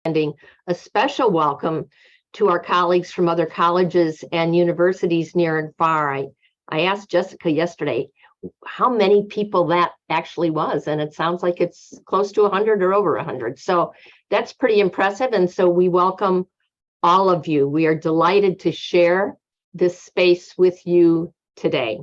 extending a special welcome to our colleagues from other colleges and universities near and far. I asked Jessica yesterday how many people that actually was, and it sounds like it's close to 100 or over 100. So that's pretty impressive. And so we welcome all of you. We are delighted to share this space with you today.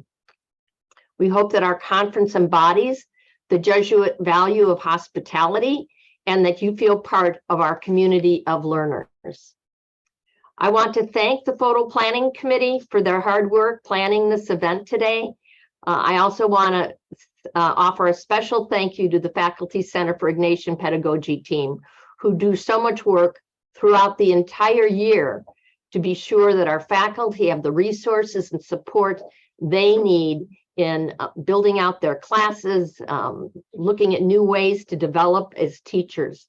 We hope that our conference embodies the Jesuit value of hospitality and that you feel part of our community of learners. I want to thank the FOTL Planning Committee for their hard work planning this event today. I also want to offer a special thank you to the Faculty Center for Ignatian Pedagogy team, who do so much work throughout the entire year to be sure that our faculty have the resources and support they need in building out their classes, looking at new ways to develop as teachers.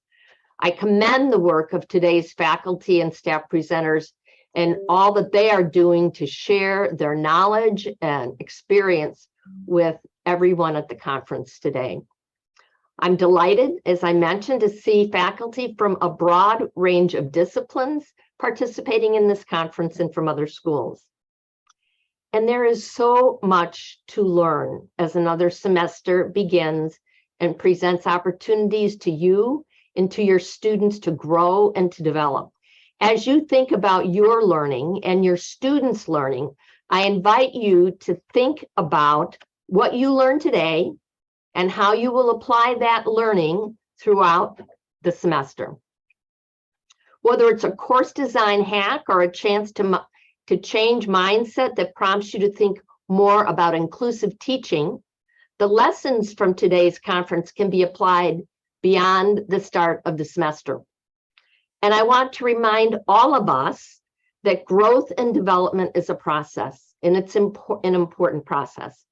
I commend the work of today's faculty and staff presenters and all that they are doing to share their knowledge and experience with everyone at the conference today. I'm delighted, as I mentioned, to see faculty from a broad range of disciplines participating in this conference and from other schools. And there is so much to learn as another semester begins and presents opportunities to you and to your students to grow and to develop. As you think about your learning and your students' learning, I invite you to think about what you learned today and how you will apply that learning throughout the semester. Whether it's a course design hack or a chance to change mindset that prompts you to think more about inclusive teaching, the lessons from today's conference can be applied beyond the start of the semester. And I want to remind all of us that growth and development is a process, and it's an important process.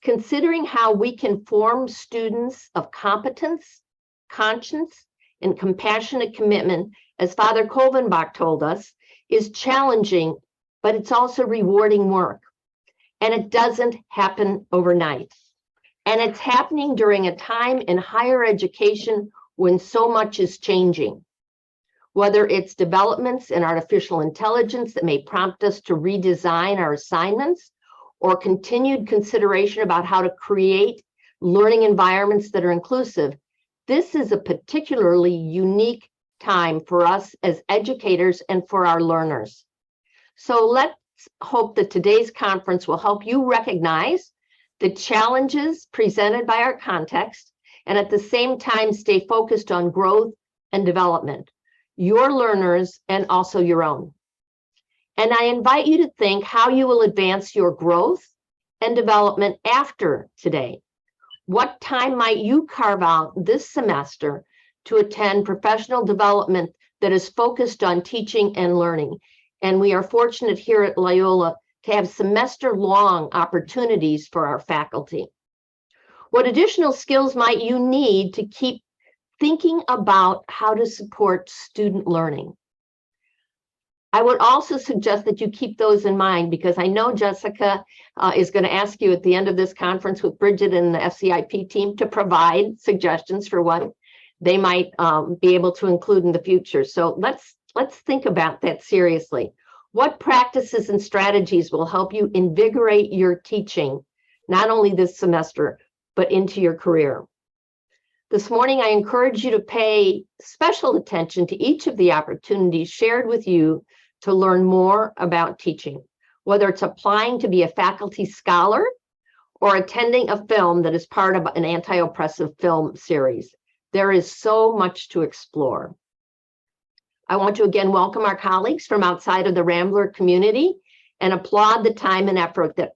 Considering how we can form students of competence, conscience, and compassionate commitment, as Father Kovenbach told us, is challenging, but it's also rewarding work. And it doesn't happen overnight. And it's happening during a time in higher education when so much is changing. Whether it's developments in artificial intelligence that may prompt us to redesign our assignments, or continued consideration about how to create learning environments that are inclusive, this is a particularly unique time for us as educators and for our learners. So let's hope that today's conference will help you recognize the challenges presented by our context and at the same time stay focused on growth and development, your learners and also your own. And I invite you to think how you will advance your growth and development after today. What time might you carve out this semester to attend professional development that is focused on teaching and learning? And we are fortunate here at Loyola to have semester-long opportunities for our faculty. What additional skills might you need to keep thinking about how to support student learning? I would also suggest that you keep those in mind, because I know Jessica is going to ask you at the end of this conference with Bridget and the FCIP team to provide suggestions for what they might be able to include in the future. So let's think about that seriously. What practices and strategies will help you invigorate your teaching, not only this semester, but into your career? This morning, I encourage you to pay special attention to each of the opportunities shared with you to learn more about teaching, whether it's applying to be a faculty scholar or attending a film that is part of an anti-oppressive film series. There is so much to explore. I want to again welcome our colleagues from outside of the Rambler community and applaud the time and effort that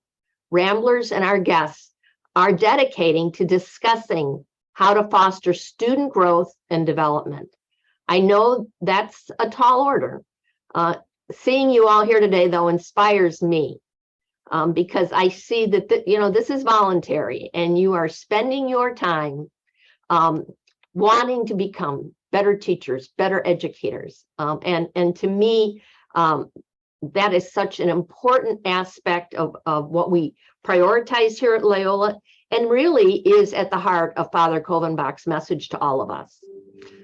Ramblers and our guests are dedicating to discussing how to foster student growth and development. I know that's a tall order. Seeing you all here today, though, inspires me because I see that this is voluntary and you are spending your time wanting to become better teachers, better educators. And to me, that is such an important aspect of what we prioritize here at Loyola, and really is at the heart of Father Kovenbach's message to all of us.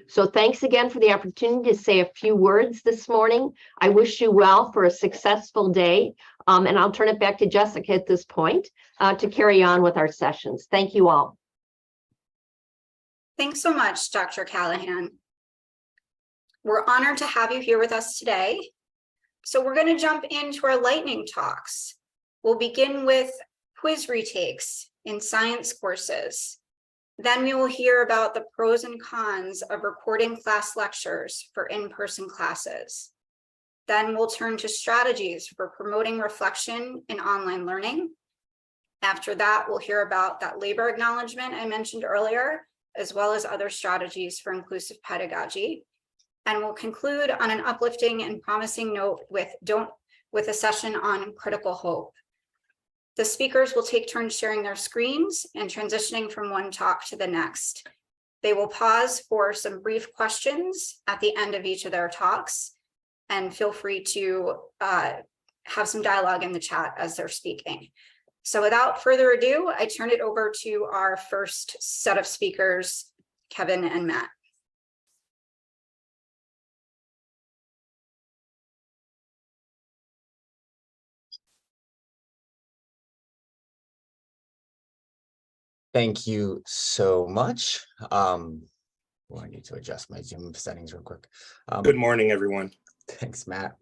So thanks again for the opportunity to say a few words this morning. I wish you well for a successful day. And I'll turn it back to Jessica at this point to carry on with our sessions. Thank you all. Thanks so much, Dr. Callahan. We're honored to have you here with us today. So we're going to jump into our lightning talks. We'll begin with quiz retakes in science courses. Then we will hear about the pros and cons of recording class lectures for in-person classes. Then we'll turn to strategies for promoting reflection in online learning. After that, we'll hear about that labor acknowledgement I mentioned earlier, as well as other strategies for inclusive pedagogy. And we'll conclude on an uplifting and promising note with a session on critical hope. The speakers will take turns sharing their screens and transitioning from one talk to the next. They will pause for some brief questions at the end of each of their talks, and feel free to have some dialogue in the chat as they're speaking. So without further ado, I turn it over to our first set of speakers, Kevin and Matt. Thank you so much. I need to adjust my Zoom settings real quick. Good morning, everyone. Thanks, Matt.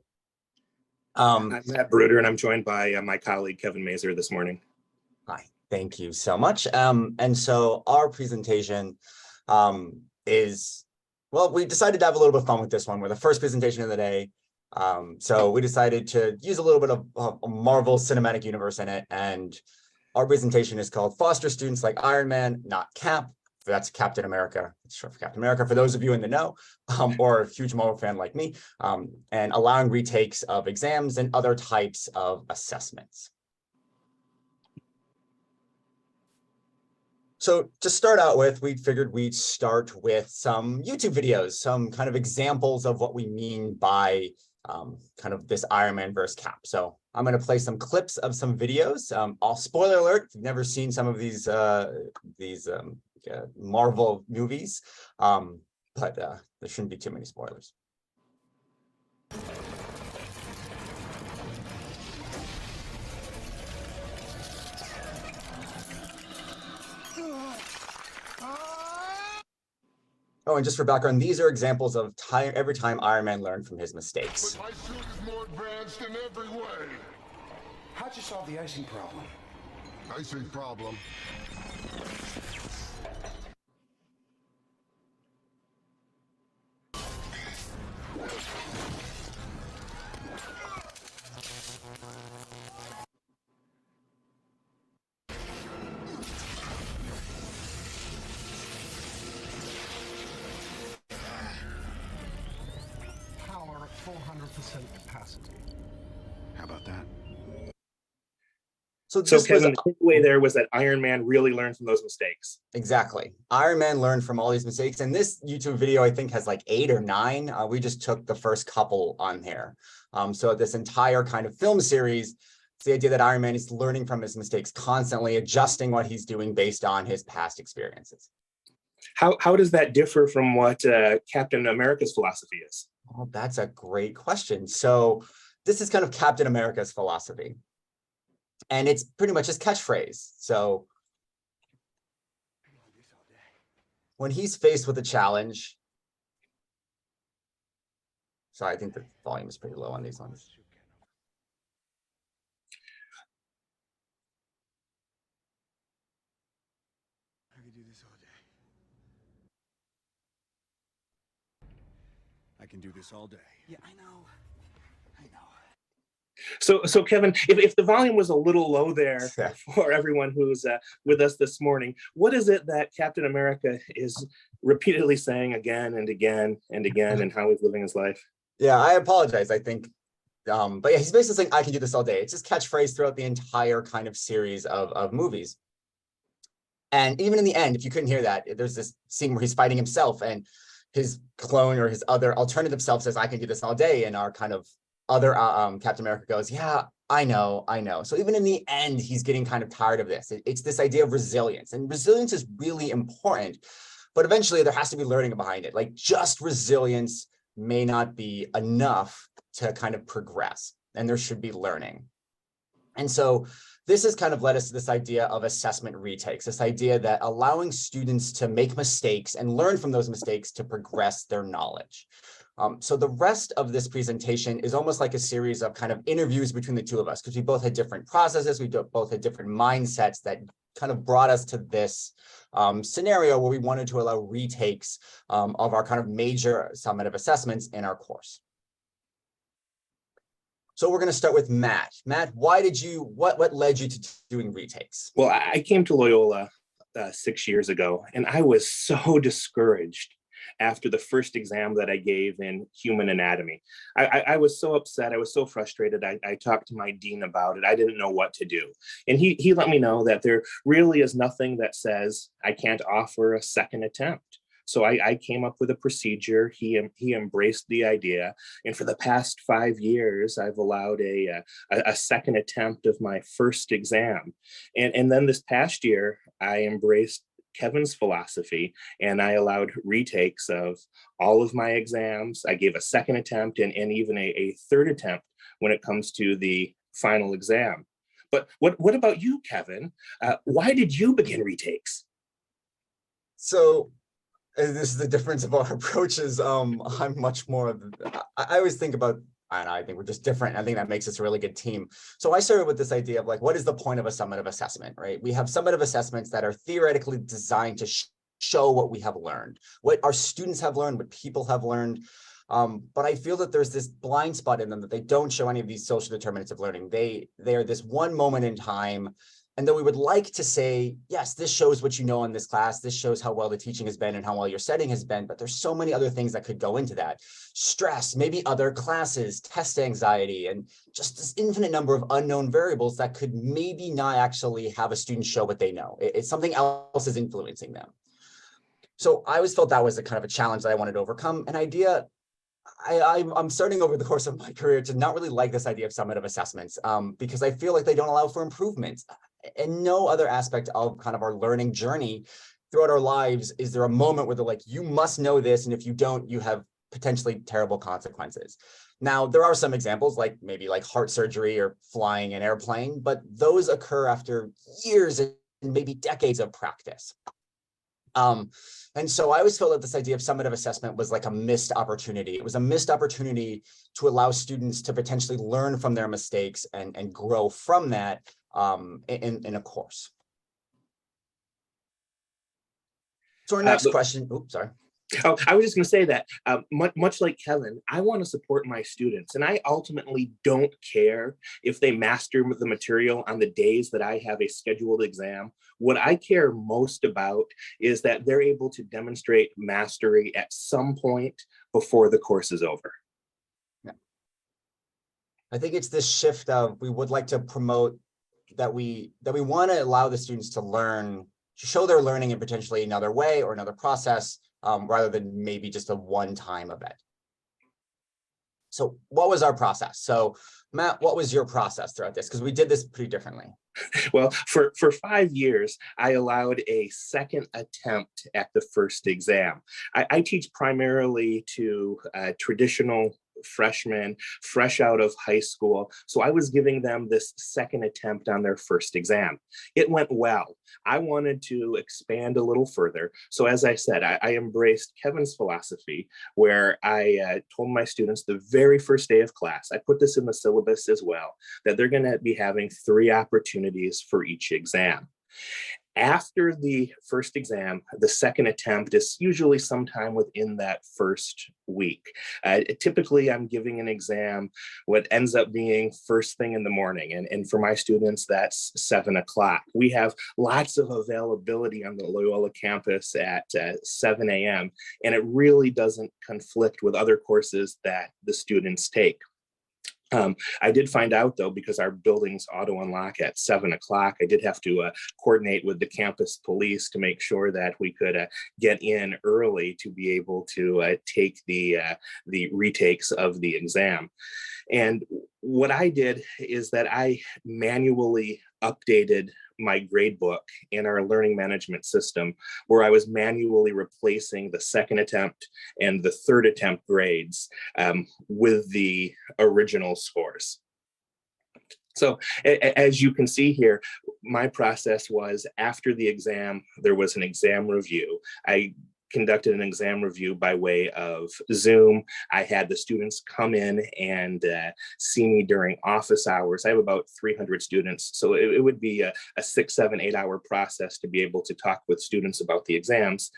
I'm Matt Bruder, and I'm joined by my colleague, Kevin Mazer, this morning. Hi, thank you so much. And so our presentation is, well, we decided to have a little bit of fun with this one. We're the first presentation of the day. So we decided to use a little bit of a Marvel Cinematic Universe in it. And our presentation is called Foster Students Like Iron Man, Not Cap. That's Captain America. It's short for Captain America, for those of you in the know, or a huge Marvel fan like me, and allowing retakes of exams and other types of assessments. So to start out with, we figured we'd start with some YouTube videos, some kind of examples of what we mean by kind of this Iron Man versus Cap. So I'm going to play some clips of some videos. Spoiler alert, if you've never seen some of these Marvel movies, but there shouldn't be too many spoilers. Oh, and just for background, these are examples of every time Iron Man learned from his mistakes. But my suit is more advanced in every way. How'd you solve the icing problem? Icing problem. Power at 400% capacity. How about that? So Kevin, the takeaway there was that Iron Man really learned from those mistakes. Exactly. Iron Man learned from all these mistakes. And this YouTube video, I think, has like 8 or 9. We just took the first couple on here. So this entire kind of film series, it's the idea that Iron Man is learning from his mistakes, constantly adjusting what he's doing based on his past experiences. How does that differ from what Captain America's philosophy is? Well, that's a great question. So this is kind of Captain America's philosophy. And it's pretty much his catchphrase. So when he's faced with a challenge, sorry, I think the volume is pretty low on these ones. I could do this all day. I can do this all day. Yeah, I know. So Kevin, if the volume was a little low there for everyone who's with us this morning, what is it that Captain America is repeatedly saying again and again and again, and how he's living his life? Yeah, I apologize. I think, but yeah, he's basically saying, I can do this all day. It's his catchphrase throughout the entire kind of series of movies. And even in the end, if you couldn't hear that, there's this scene where he's fighting himself and his clone or his other alternative self says, I can do this all day. And our kind of other Captain America goes, yeah, I know. So even in the end, he's getting kind of tired of this. It's this idea of resilience, and resilience is really important. but eventually there has to be learning behind it. Like just resilience may not be enough to kind of progress, and there should be learning. And so this has kind of led us to this idea of assessment retakes, this idea that allowing students to make mistakes and learn from those mistakes to progress their knowledge. So the rest of this presentation is almost like a series of kind of interviews between the two of us, because we both had different processes, we both had different mindsets that kind of brought us to this scenario where we wanted to allow retakes of our kind of major summative assessments in our course. So we're going to start with Matt. Matt, what led you to doing retakes? Well, I came to Loyola 6 years ago, and I was so discouraged after the first exam that I gave in human anatomy. I was so upset. I was so frustrated. I talked to my dean about it. I didn't know what to do. And he let me know that there really is nothing that says I can't offer a second attempt. So I came up with a procedure. He embraced the idea. And for the past 5 years, I've allowed a second attempt of my first exam. And then this past year, I embraced Kevin's philosophy, and I allowed retakes of all of my exams. I gave a second attempt and even a third attempt when it comes to the final exam. But what about you, Kevin? Why did you begin retakes? So this is the difference of our approaches. I'm much more of, I always think about, and I think we're just different. I think that makes us a really good team. So I started with this idea of like, what is the point of a summative assessment, right? We have summative assessments that are theoretically designed to show what we have learned, what our students have learned, what people have learned. But I feel that there's this blind spot in them that they don't show any of these social determinants of learning. They are this one moment in time. And though we would like to say, yes, this shows what you know in this class, this shows how well the teaching has been and how well your setting has been, but there's so many other things that could go into that. Stress, maybe other classes, test anxiety, and just this infinite number of unknown variables that could maybe not actually have a student show what they know. It's something else is influencing them. So I always felt that was a kind of a challenge that I wanted to overcome. An idea, I'm starting over the course of my career to not really like this idea of summative assessments because I feel like they don't allow for improvement. And no other aspect of kind of our learning journey throughout our lives is there a moment where they're like, you must know this, and if you don't, you have potentially terrible consequences. Now, there are some examples like maybe like heart surgery or flying an airplane, but those occur after years and maybe decades of practice. And so I always felt that this idea of summative assessment was like a missed opportunity. It was a missed opportunity to allow students to potentially learn from their mistakes and grow from that in a course. So our next question, oops, sorry. Oh, I was just going to say that much like Kevin, I want to support my students, and I ultimately don't care if they master the material on the days that I have a scheduled exam. What I care most about is that they're able to demonstrate mastery at some point before the course is over. Yeah. I think it's this shift of we would like to promote that we want to allow the students to learn, to show their learning in potentially another way or another process, rather than maybe just a one-time event. So what was our process? So Matt, what was your process throughout this? Because we did this pretty differently. Well, for 5 years, I allowed a second attempt at the first exam. I teach primarily to traditional freshmen, fresh out of high school. So I was giving them this second attempt on their first exam. It went well. I wanted to expand a little further. So as I said, I embraced Kevin's philosophy, where I told my students the very first day of class, I put this in the syllabus as well, that they're going to be having 3 opportunities for each exam. After the first exam, the second attempt is usually sometime within that first week. Typically, I'm giving an exam what ends up being first thing in the morning. And for my students, that's 7 o'clock. We have lots of availability on the Loyola campus at 7 a.m. And it really doesn't conflict with other courses that the students take. I did find out, though, because our buildings auto unlock at 7 o'clock, I did have to coordinate with the campus police to make sure that we could get in early to be able to take the retakes of the exam. And what I did is that I manually updated my grade book in our learning management system, where I was manually replacing the second attempt and the third attempt grades with the original scores. So as you can see here, my process was, after the exam, there was an exam review. I conducted an exam review by way of Zoom. I had the students come in and see me during office hours. I have about 300 students, so it would be a 6, 7, 8 hour process to be able to talk with students about the exams.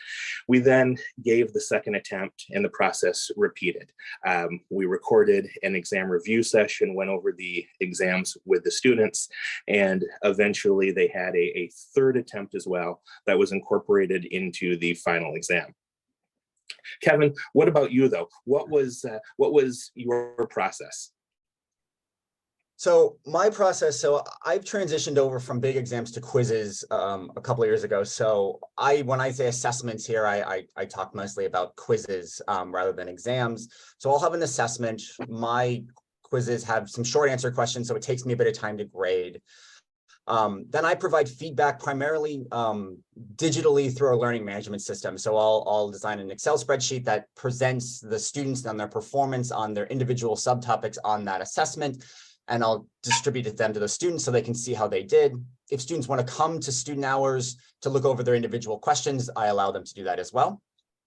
We then gave the second attempt and the process repeated. We recorded an exam review session, went over the exams with the students, and eventually they had a third attempt as well that was incorporated into the final exam. Kevin, what about you though? What was your process? So my process, so I've transitioned over from big exams to quizzes a couple of years ago. So when I say assessments here, I talk mostly about quizzes rather than exams. So I'll have an assessment. My quizzes have some short answer questions, so it takes me a bit of time to grade. Then I provide feedback primarily digitally through our learning management system. So I'll design an Excel spreadsheet that presents the students on their performance on their individual subtopics on that assessment, and I'll distribute them to the students so they can see how they did. If students want to come to student hours to look over their individual questions, I allow them to do that as well.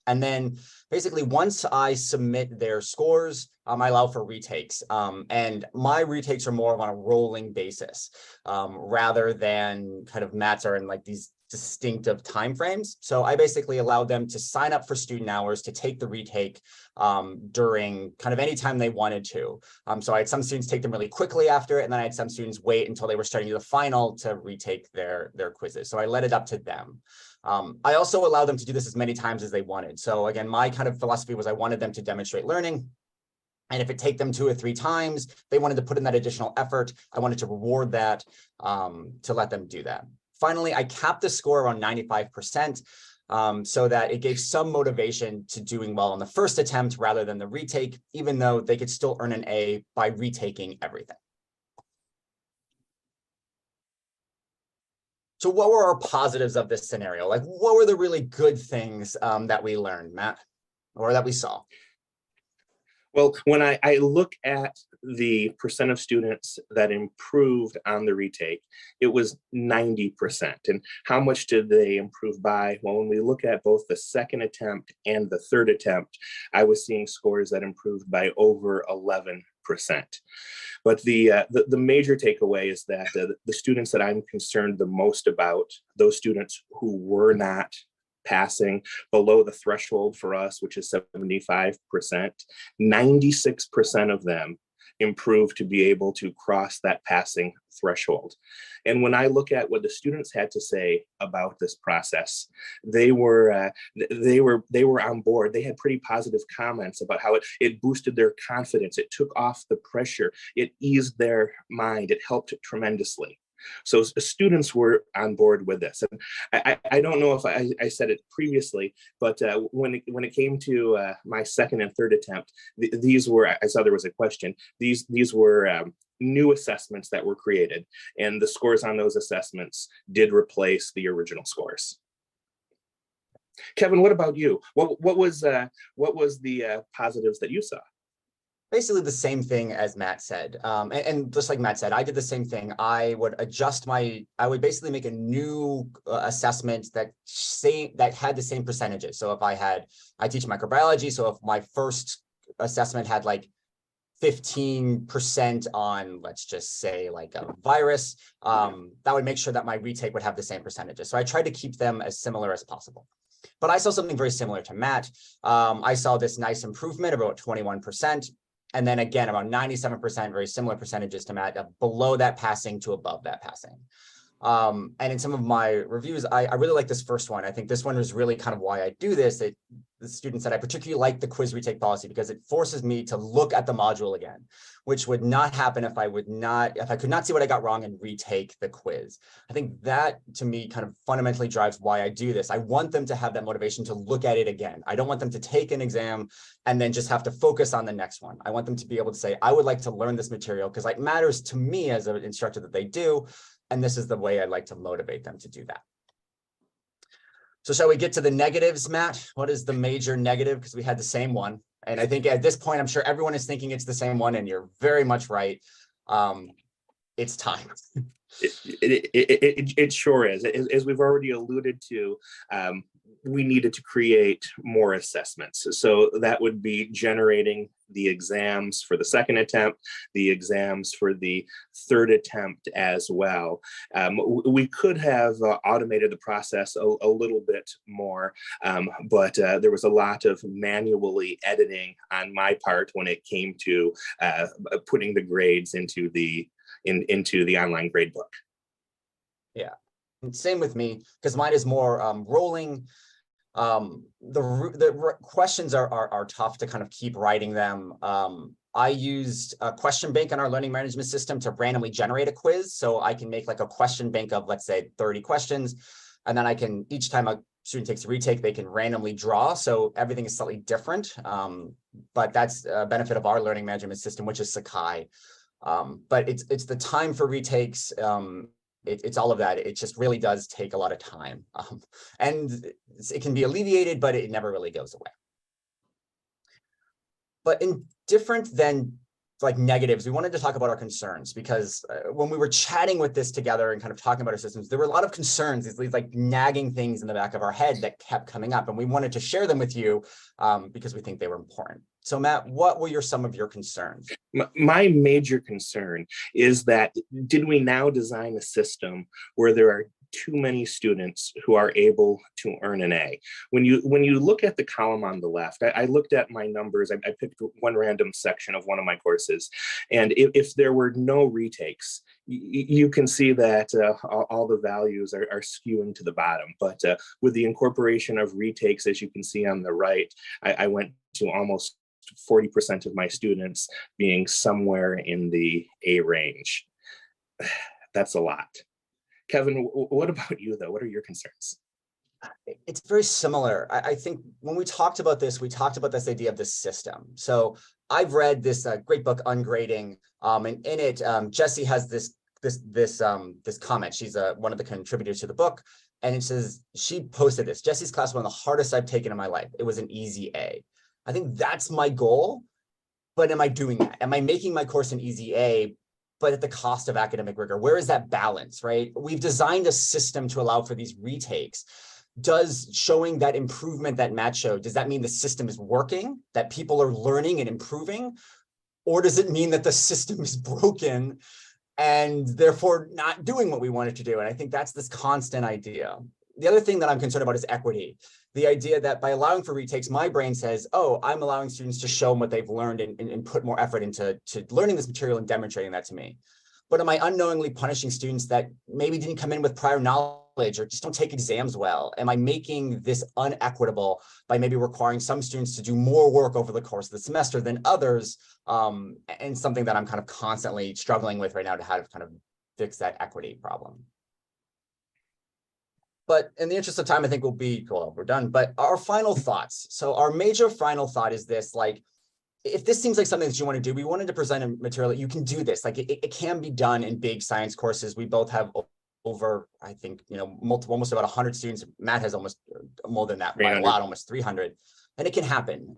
And then basically, once I submit their scores, I allow for retakes. And my retakes are more on a rolling basis rather than kind of Matt's are in like these distinctive timeframes. So I basically allow them to sign up for student hours to take the retake during kind of any time they wanted to. So I had some students take them really quickly after it, and then I had some students wait until they were starting to the final to retake their quizzes. So I let it up to them. I also allow them to do this as many times as they wanted. So again, my kind of philosophy was I wanted them to demonstrate learning. And if it take them 2 or 3 times, they wanted to put in that additional effort, I wanted to reward that to let them do that. Finally, I capped the score around 95% so that it gave some motivation to doing well on the first attempt rather than the retake, even though they could still earn an A by retaking everything. So what were our positives of this scenario? Like, what were the really good things that we learned, Matt, or that we saw? Well, when I look at the percent of students that improved on the retake, it was 90%. And how much did they improve by? Well, when we look at both the second attempt and the third attempt, I was seeing scores that improved by over 11%. But the major takeaway is that the students that I'm concerned the most about, those students who were not passing below the threshold for us, which is 75%, 96% of them improved to be able to cross that passing threshold. And when I look at what the students had to say about this process, they were on board. They had pretty positive comments about how it boosted their confidence. It took off the pressure. It eased their mind. It helped tremendously. So students were on board with this. And I don't know if I said it previously, but when it came to my second and third attempt, these were, I saw there was a question, these were new assessments that were created, and the scores on those assessments did replace the original scores. Kevin, what about you? What was the positives that you saw? Basically the same thing as Matt said. And just like Matt said, I did the same thing. I would I would basically make a new assessment that had the same percentages. So if I teach microbiology. So if my first assessment had like 15% on, let's just say like a virus, that would make sure that my retake would have the same percentages. So I tried to keep them as similar as possible. But I saw something very similar to Matt. I saw this nice improvement of about 21%. And then again, about 97%, very similar percentages to Matt, below that passing to above that passing. And in some of my reviews, I really like this first one. I think this one is really kind of why I do this. The students said I particularly like the quiz retake policy because it forces me to look at the module again, which would not happen if I could not see what I got wrong and retake the quiz. I think that to me kind of fundamentally drives why I do this. I want them to have that motivation to look at it again. I don't want them to take an exam and then just have to focus on the next one. I want them to be able to say, I would like to learn this material because it matters to me as an instructor that they do. And this is the way I'd like to motivate them to do that. So shall we get to the negatives, Matt? What is the major negative? Because we had the same one. And I think at this point, I'm sure everyone is thinking it's the same one, and you're very much right. It's time. It sure is. As we've already alluded to, we needed to create more assessments. So that would be generating the exams for the second attempt, the exams for the third attempt as well. We could have automated the process a little bit more, but there was a lot of manually editing on my part when it came to putting the grades into the online gradebook. Yeah, and same with me, because mine is more rolling. The questions are tough to kind of keep writing them. I used a question bank in our learning management system to randomly generate a quiz. So I can make like a question bank of, let's say, 30 questions. And then I can, each time a student takes a retake, they can randomly draw. So everything is slightly different. But that's a benefit of our learning management system, which is Sakai. But it's the time for retakes. It's all of that. It just really does take a lot of time. And it can be alleviated, but it never really goes away. But in different than like negatives, we wanted to talk about our concerns, because when we were chatting with this together and kind of talking about our systems, there were a lot of concerns, these like nagging things in the back of our head that kept coming up, and we wanted to share them with you because we think they were important. So Matt, what were some of your concerns? My major concern is that, did we now design a system where there are too many students who are able to earn an A? When you look at the column on the left, I looked at my numbers. I picked one random section of one of my courses, and if there were no retakes, you can see that all the values are skewing to the bottom. But with the incorporation of retakes, as you can see on the right, I went to almost 40% of my students being somewhere in the A range. That's a lot. Kevin, what about you, though? What are your concerns? It's very similar. I think when we talked about this, we talked about this idea of the system. So I've read this great book, Ungrading, and in it, Jessie has this comment. She's one of the contributors to the book, and it says, she posted this: Jessie's class was one of the hardest I've taken in my life. It was an easy A. I think that's my goal, but am I doing that? Am I making my course an easy A, but at the cost of academic rigor? Where is that balance, right? We've designed a system to allow for these retakes. Does showing that improvement that Matt showed, does that mean the system is working, that people are learning and improving? Or does it mean that the system is broken and therefore not doing what we want it to do? And I think that's this constant idea. The other thing that I'm concerned about is equity. The idea that by allowing for retakes, my brain says, oh, I'm allowing students to show them what they've learned and put more effort into learning this material and demonstrating that to me. But am I unknowingly punishing students that maybe didn't come in with prior knowledge or just don't take exams well? Am I making this unequitable by maybe requiring some students to do more work over the course of the semester than others? And something that I'm kind of constantly struggling with right now to how to kind of fix that equity problem. But in the interest of time, I think we're done. But our final thoughts. So our major final thought is this: like, if this seems like something that you want to do, we wanted to present a material that you can do this. Like, it can be done in big science courses. We both have over, I think, almost about 100 students. Matt has almost more than that, by a lot, almost 300. And it can happen.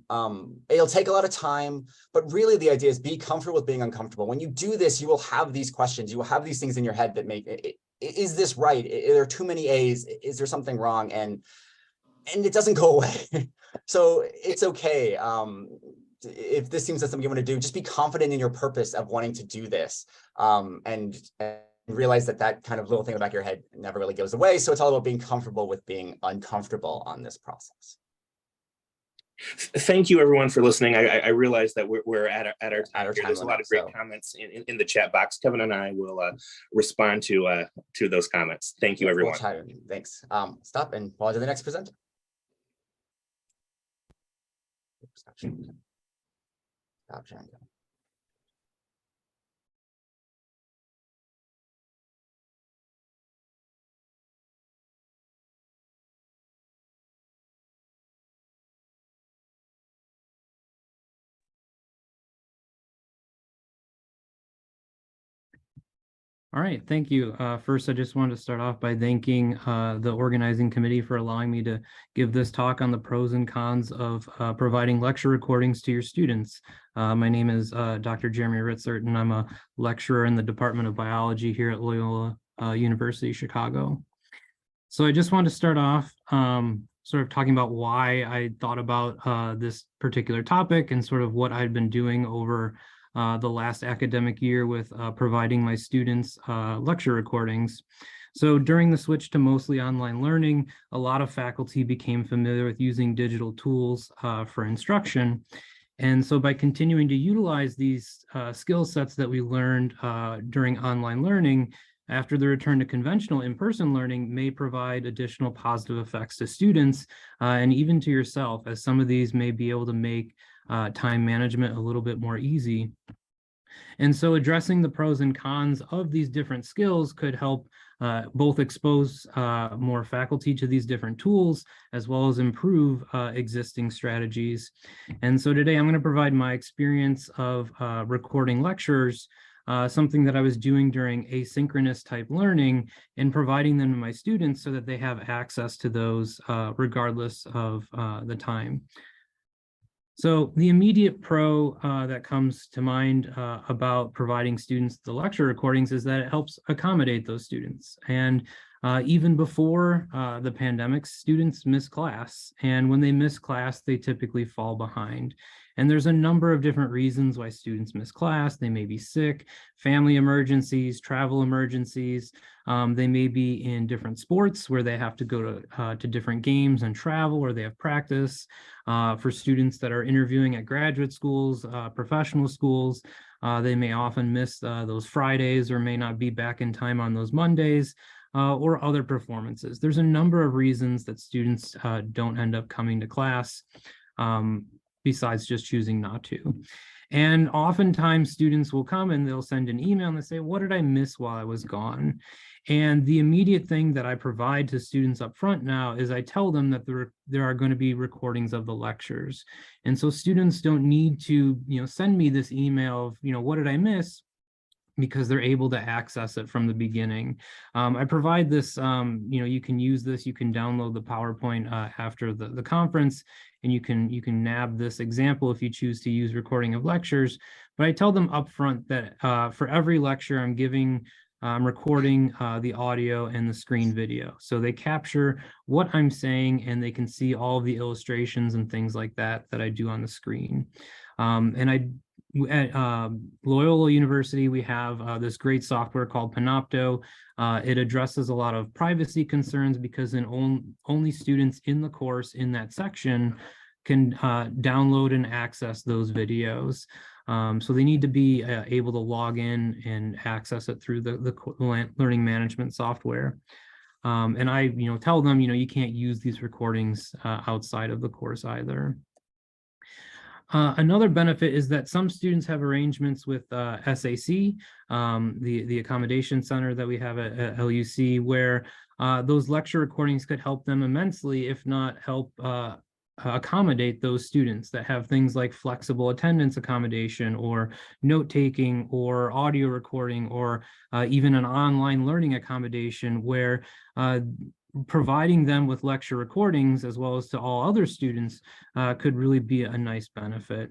It'll take a lot of time, but really the idea is be comfortable with being uncomfortable. When you do this, you will have these questions. You will have these things in your head that make it. Is this right? Are there too many A's? Is there something wrong? And it doesn't go away. So it's okay. If this seems like something you want to do, just be confident in your purpose of wanting to do this, and realize that kind of little thing in the back of your head never really goes away. So it's all about being comfortable with being uncomfortable on this process. Thank you, everyone, for listening. I realize that we're at our time. There's a lot of great so. comments in the chat box. Kevin and I will respond to those comments. Thank you, everyone. Thanks. Stop and pause to the next presenter. Stop sharing. All right, thank you. First, I just wanted to start off by thanking the organizing committee for allowing me to give this talk on the pros and cons of providing lecture recordings to your students. My name is Dr. Jeremy Ritzert, and I'm a lecturer in the Department of Biology here at Loyola University, Chicago. So I just wanted to start off sort of talking about why I thought about this particular topic and sort of what I'd been doing over the last academic year with providing my students lecture recordings. So during the switch to mostly online learning, a lot of faculty became familiar with using digital tools for instruction. And so by continuing to utilize these skill sets that we learned during online learning, after the return to conventional in-person learning may provide additional positive effects to students and even to yourself, as some of these may be able to make time management a little bit more easy. And so addressing the pros and cons of these different skills could help both expose more faculty to these different tools, as well as improve existing strategies. And so today I'm going to provide my experience of recording lectures, something that I was doing during asynchronous type learning, and providing them to my students so that they have access to those regardless of the time. So the immediate pro that comes to mind about providing students the lecture recordings is that it helps accommodate those students. And even before the pandemic, students miss class. And when they miss class, they typically fall behind. And there's a number of different reasons why students miss class. They may be sick, family emergencies, travel emergencies. They may be in different sports where they have to go to different games and travel, or they have practice. For students that are interviewing at graduate schools, professional schools, they may often miss those Fridays or may not be back in time on those Mondays. Or other performances. There's a number of reasons that students don't end up coming to class, besides just choosing not to. And oftentimes students will come and they'll send an email and they say, what did I miss while I was gone? And the immediate thing that I provide to students up front now is I tell them that there are going to be recordings of the lectures. And so students don't need to, send me this email of, what did I miss? Because they're able to access it from the beginning. I provide this, you can use this, you can download the PowerPoint after the conference, and you can nab this example if you choose to use recording of lectures. But I tell them upfront that for every lecture I'm recording the audio and the screen video. So they capture what I'm saying and they can see all of the illustrations and things like that I do on the screen. At Loyola University, we have this great software called Panopto. It addresses a lot of privacy concerns because only students in the course in that section can download and access those videos. So they need to be able to log in and access it through the learning management software. And I tell them, you can't use these recordings outside of the course either. Another benefit is that some students have arrangements with SAC, the accommodation center that we have at LUC, where those lecture recordings could help them immensely, if not help accommodate those students that have things like flexible attendance accommodation or note-taking or audio recording or even an online learning accommodation where providing them with lecture recordings as well as to all other students could really be a nice benefit.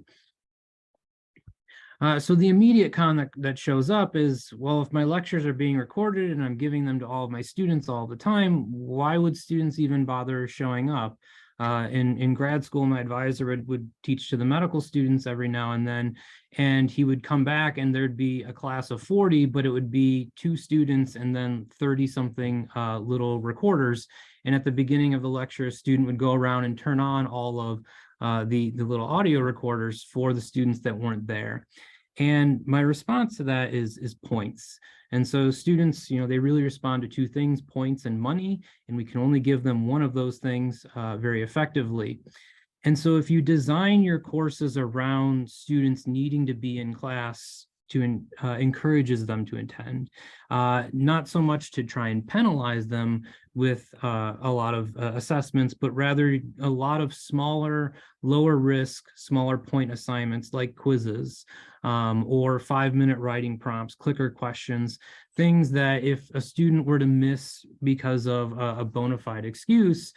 So the immediate con that shows up is, well, if my lectures are being recorded and I'm giving them to all of my students all the time, why would students even bother showing up? In grad school, my advisor would teach to the medical students every now and then, and he would come back and there'd be a class of 40, but it would be 2 students and then 30-something little recorders. And at the beginning of the lecture, a student would go around and turn on all of the little audio recorders for the students that weren't there. And my response to that is points. And so students, they really respond to 2 things, points and money, and we can only give them one of those things very effectively. And so if you design your courses around students needing to be in class encourages them to attend, not so much to try and penalize them, with a lot of assessments, but rather a lot of smaller, lower risk, smaller point assignments like quizzes or 5-minute writing prompts, clicker questions, things that if a student were to miss because of a bona fide excuse,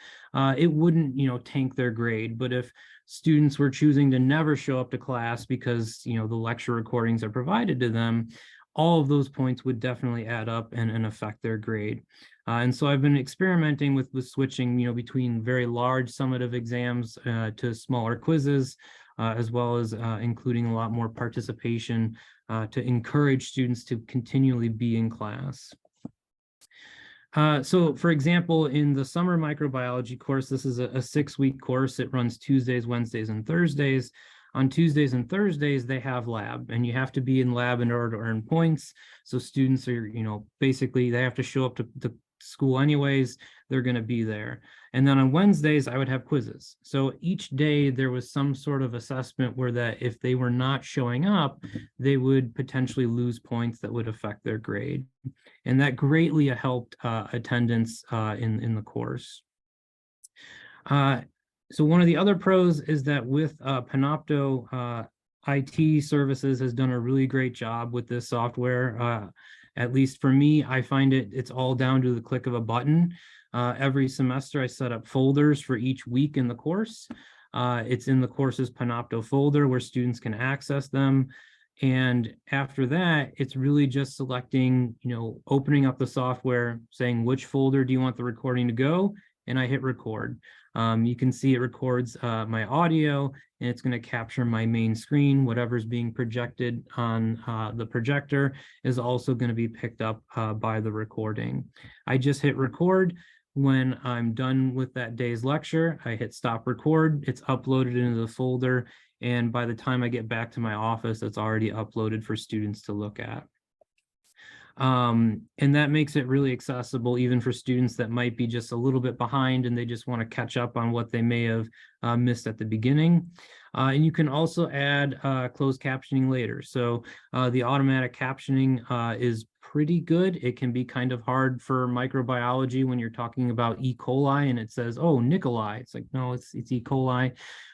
it wouldn't, tank their grade. But if students were choosing to never show up to class because, the lecture recordings are provided to them, all of those points would definitely add up and affect their grade. And so I've been experimenting with switching, between very large summative exams to smaller quizzes, as well as including a lot more participation to encourage students to continually be in class. So for example, in the summer microbiology course, this is a 6-week course. It runs Tuesdays, Wednesdays, and Thursdays. On Tuesdays and Thursdays, they have lab, and you have to be in lab in order to earn points. So students are, basically they have to show up to school anyways, they're going to be there. And then on Wednesdays, I would have quizzes. So each day there was some sort of assessment where that if they were not showing up, they would potentially lose points that would affect their grade. And that greatly helped attendance in the course. So one of the other pros is that with Panopto, IT services has done a really great job with this software. At least for me, I find it's all down to the click of a button. Every semester, I set up folders for each week in the course. It's in the course's Panopto folder where students can access them. And after that, it's really just selecting, opening up the software, saying which folder do you want the recording to go, and I hit record. You can see it records my audio, and it's going to capture my main screen. Whatever's being projected on the projector is also going to be picked up by the recording. I just hit record. When I'm done with that day's lecture, I hit stop record. It's uploaded into the folder, and by the time I get back to my office, it's already uploaded for students to look at. And that makes it really accessible even for students that might be just a little bit behind and they just want to catch up on what they may have missed at the beginning. And you can also add closed captioning later. So the automatic captioning is pretty good. It can be kind of hard for microbiology when you're talking about E. coli and it says, oh, Nikolai. It's like, no, it's E. coli.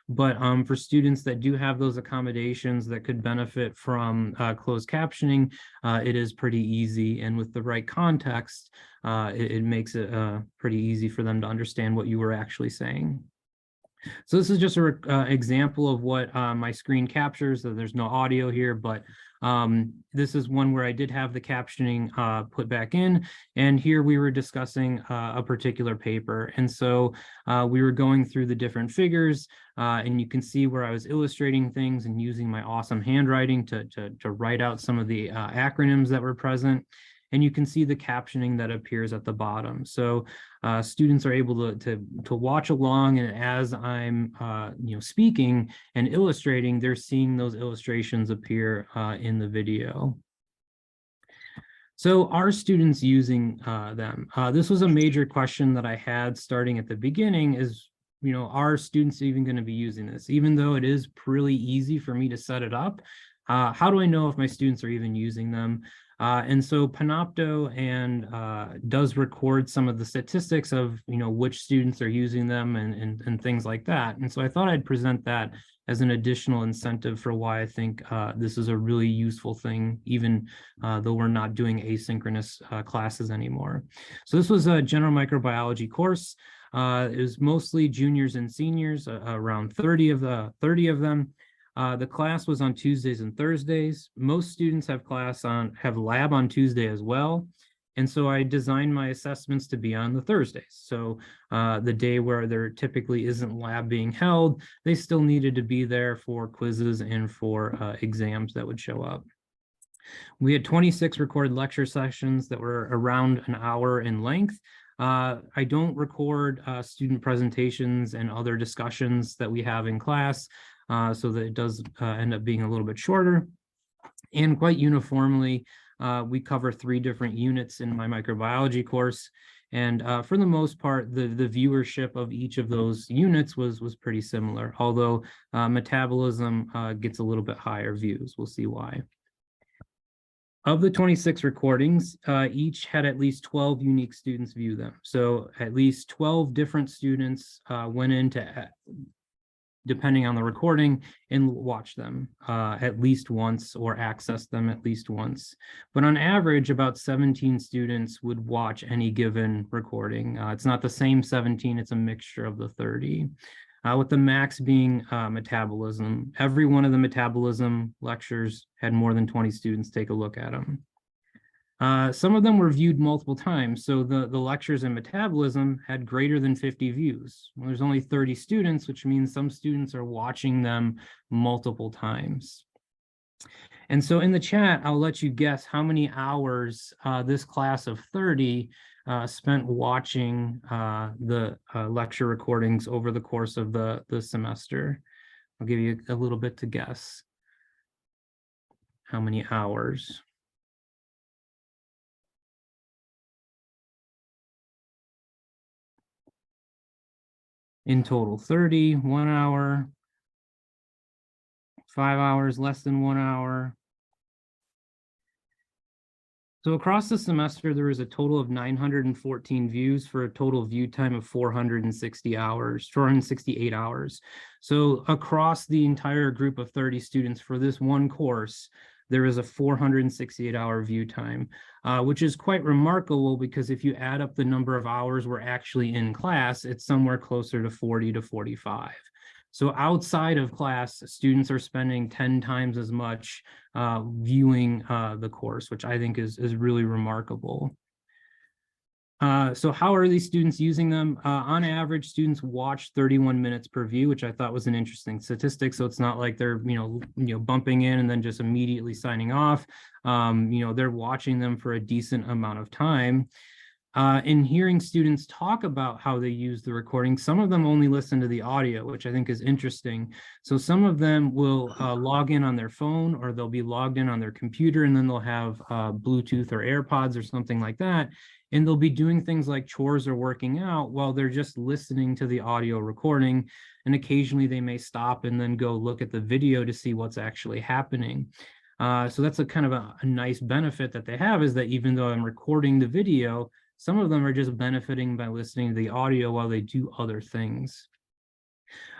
But for students that do have those accommodations that could benefit from closed captioning, it is pretty easy. And with the right context, it makes it pretty easy for them to understand what you were actually saying. So this is just an example of what my screen captures. So there's no audio here, but this is one where I did have the captioning put back in. And here we were discussing a particular paper. And so we were going through the different figures and you can see where I was illustrating things and using my awesome handwriting to write out some of the acronyms that were present. And you can see the captioning that appears at the bottom. So students are able to watch along, and as I'm speaking and illustrating, they're seeing those illustrations appear in the video. So are students using them? This was a major question that I had starting at the beginning is, are students even going to be using this? Even though it is really easy for me to set it up, how do I know if my students are even using them? And so Panopto does record some of the statistics of which students are using them and things like that. And so I thought I'd present that as an additional incentive for why I think this is a really useful thing, even though we're not doing asynchronous classes anymore. So this was a general microbiology course. It was mostly juniors and seniors, around 30 of them. The class was on Tuesdays and Thursdays. Most students have lab on Tuesday as well. And so I designed my assessments to be on the Thursdays. So the day where there typically isn't lab being held, they still needed to be there for quizzes and for exams that would show up. We had 26 recorded lecture sessions that were around an hour in length. I don't record student presentations and other discussions that we have in class. So that it does end up being a little bit shorter. And quite uniformly, we cover 3 different units in my microbiology course. And for the most part, the viewership of each of those units was pretty similar, although metabolism gets a little bit higher views. We'll see why. Of the 26 recordings, each had at least 12 unique students view them. So at least 12 different students went in to, depending on the recording, and watch them at least once or access them at least once. But on average, about 17 students would watch any given recording. It's not the same 17, it's a mixture of the 30. With the max being metabolism. Every one of the metabolism lectures had more than 20 students take a look at them. Some of them were viewed multiple times. So the lectures in metabolism had greater than 50 views. Well, there's only 30 students, which means some students are watching them multiple times. And so in the chat, I'll let you guess how many hours this class of 30 spent watching the lecture recordings over the course of the semester. I'll give you a little bit to guess how many hours. In total, 30, 1 hour, 5 hours, less than 1 hour. So across the semester, there was a total of 914 views for a total view time of 468 hours. So across the entire group of 30 students for this one course, there is a 468-hour view time, which is quite remarkable because if you add up the number of hours we're actually in class, it's somewhere closer to 40 to 45. So outside of class, students are spending 10 times as much viewing the course, which I think is really remarkable. So how are these students using them? On average, students watch 31 minutes per view, which I thought was an interesting statistic. So it's not like they're bumping in and then just immediately signing off. They're watching them for a decent amount of time. In hearing students talk about how they use the recording, some of them only listen to the audio, which I think is interesting. So some of them will log in on their phone, or they'll be logged in on their computer, and then they'll have Bluetooth or AirPods or something like that. And they'll be doing things like chores or working out while they're just listening to the audio recording. And occasionally they may stop and then go look at the video to see what's actually happening. So that's a kind of a nice benefit that they have, is that even though I'm recording the video, some of them are just benefiting by listening to the audio while they do other things.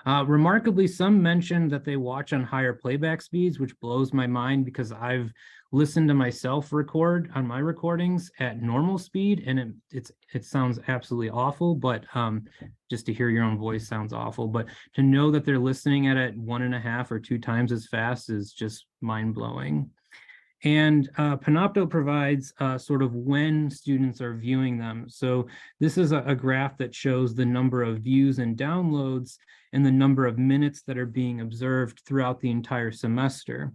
Remarkably, some mentioned that they watch on higher playback speeds, which blows my mind because I've listened to myself record on my recordings at normal speed, and it sounds absolutely awful, but just to hear your own voice sounds awful. But to know that they're listening at it 1.5 or 2 times as fast is just mind-blowing. And Panopto provides sort of when students are viewing them. So this is a graph that shows the number of views and downloads and the number of minutes that are being observed throughout the entire semester.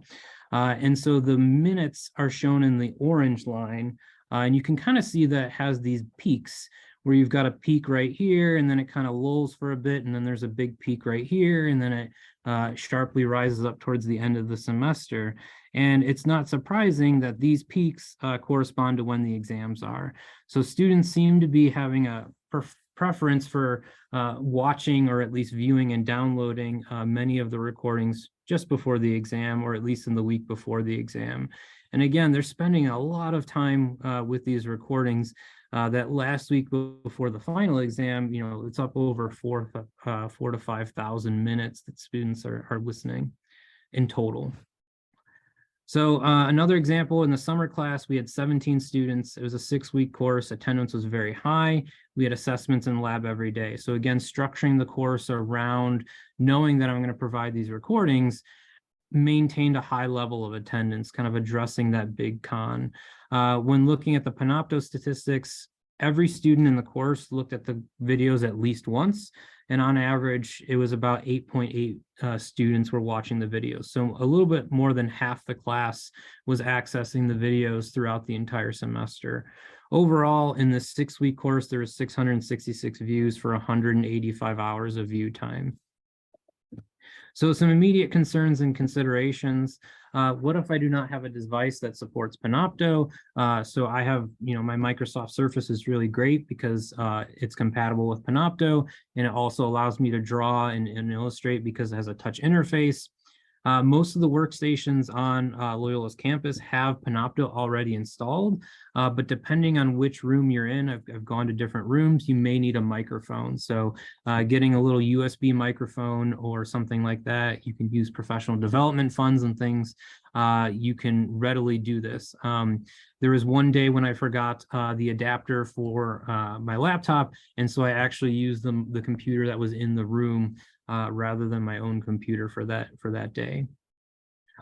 And so the minutes are shown in the orange line, and you can kind of see that it has these peaks where you've got a peak right here, and then it kind of lulls for a bit, and then there's a big peak right here, and then it sharply rises up towards the end of the semester. And it's not surprising that these peaks correspond to when the exams are. So students seem to be having a preference for watching, or at least viewing and downloading many of the recordings just before the exam, or at least in the week before the exam. And again, they're spending a lot of time with these recordings. That last week before the final exam, it's up over 4,000 to 5,000 minutes that students are listening in total. So another example, in the summer class, we had 17 students. It was a 6-week course. Attendance was very high. We had assessments in lab every day. So again, structuring the course around knowing that I'm going to provide these recordings maintained a high level of attendance, kind of addressing that big con. When looking at the Panopto statistics, every student in the course looked at the videos at least once, and on average, it was about 8.8 students were watching the videos. So a little bit more than half the class was accessing the videos throughout the entire semester. Overall, in this 6-week course, there was 666 views for 185 hours of view time. So some immediate concerns and considerations. What if I do not have a device that supports Panopto? So I have, my Microsoft Surface is really great because it's compatible with Panopto, and it also allows me to draw and illustrate because it has a touch interface. Most of the workstations on Loyola's campus have Panopto already installed, but depending on which room you're in, I've gone to different rooms, you may need a microphone. So getting a little USB microphone or something like that, you can use professional development funds and things. You can readily do this. There was one day when I forgot the adapter for my laptop, and so I actually used the computer that was in the room rather than my own computer for that day.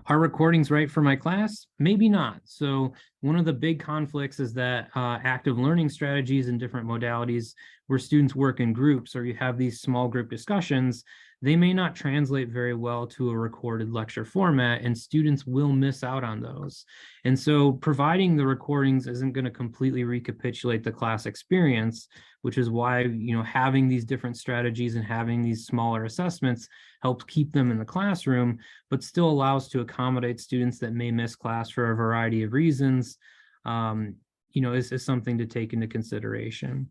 Are recordings right for my class? Maybe not. So one of the big conflicts is that active learning strategies and different modalities where students work in groups or you have these small group discussions, they may not translate very well to a recorded lecture format, and students will miss out on those. And so providing the recordings isn't going to completely recapitulate the class experience, which is why, having these different strategies and having these smaller assessments helps keep them in the classroom, but still allows to accommodate students that may miss class for a variety of reasons, is something to take into consideration.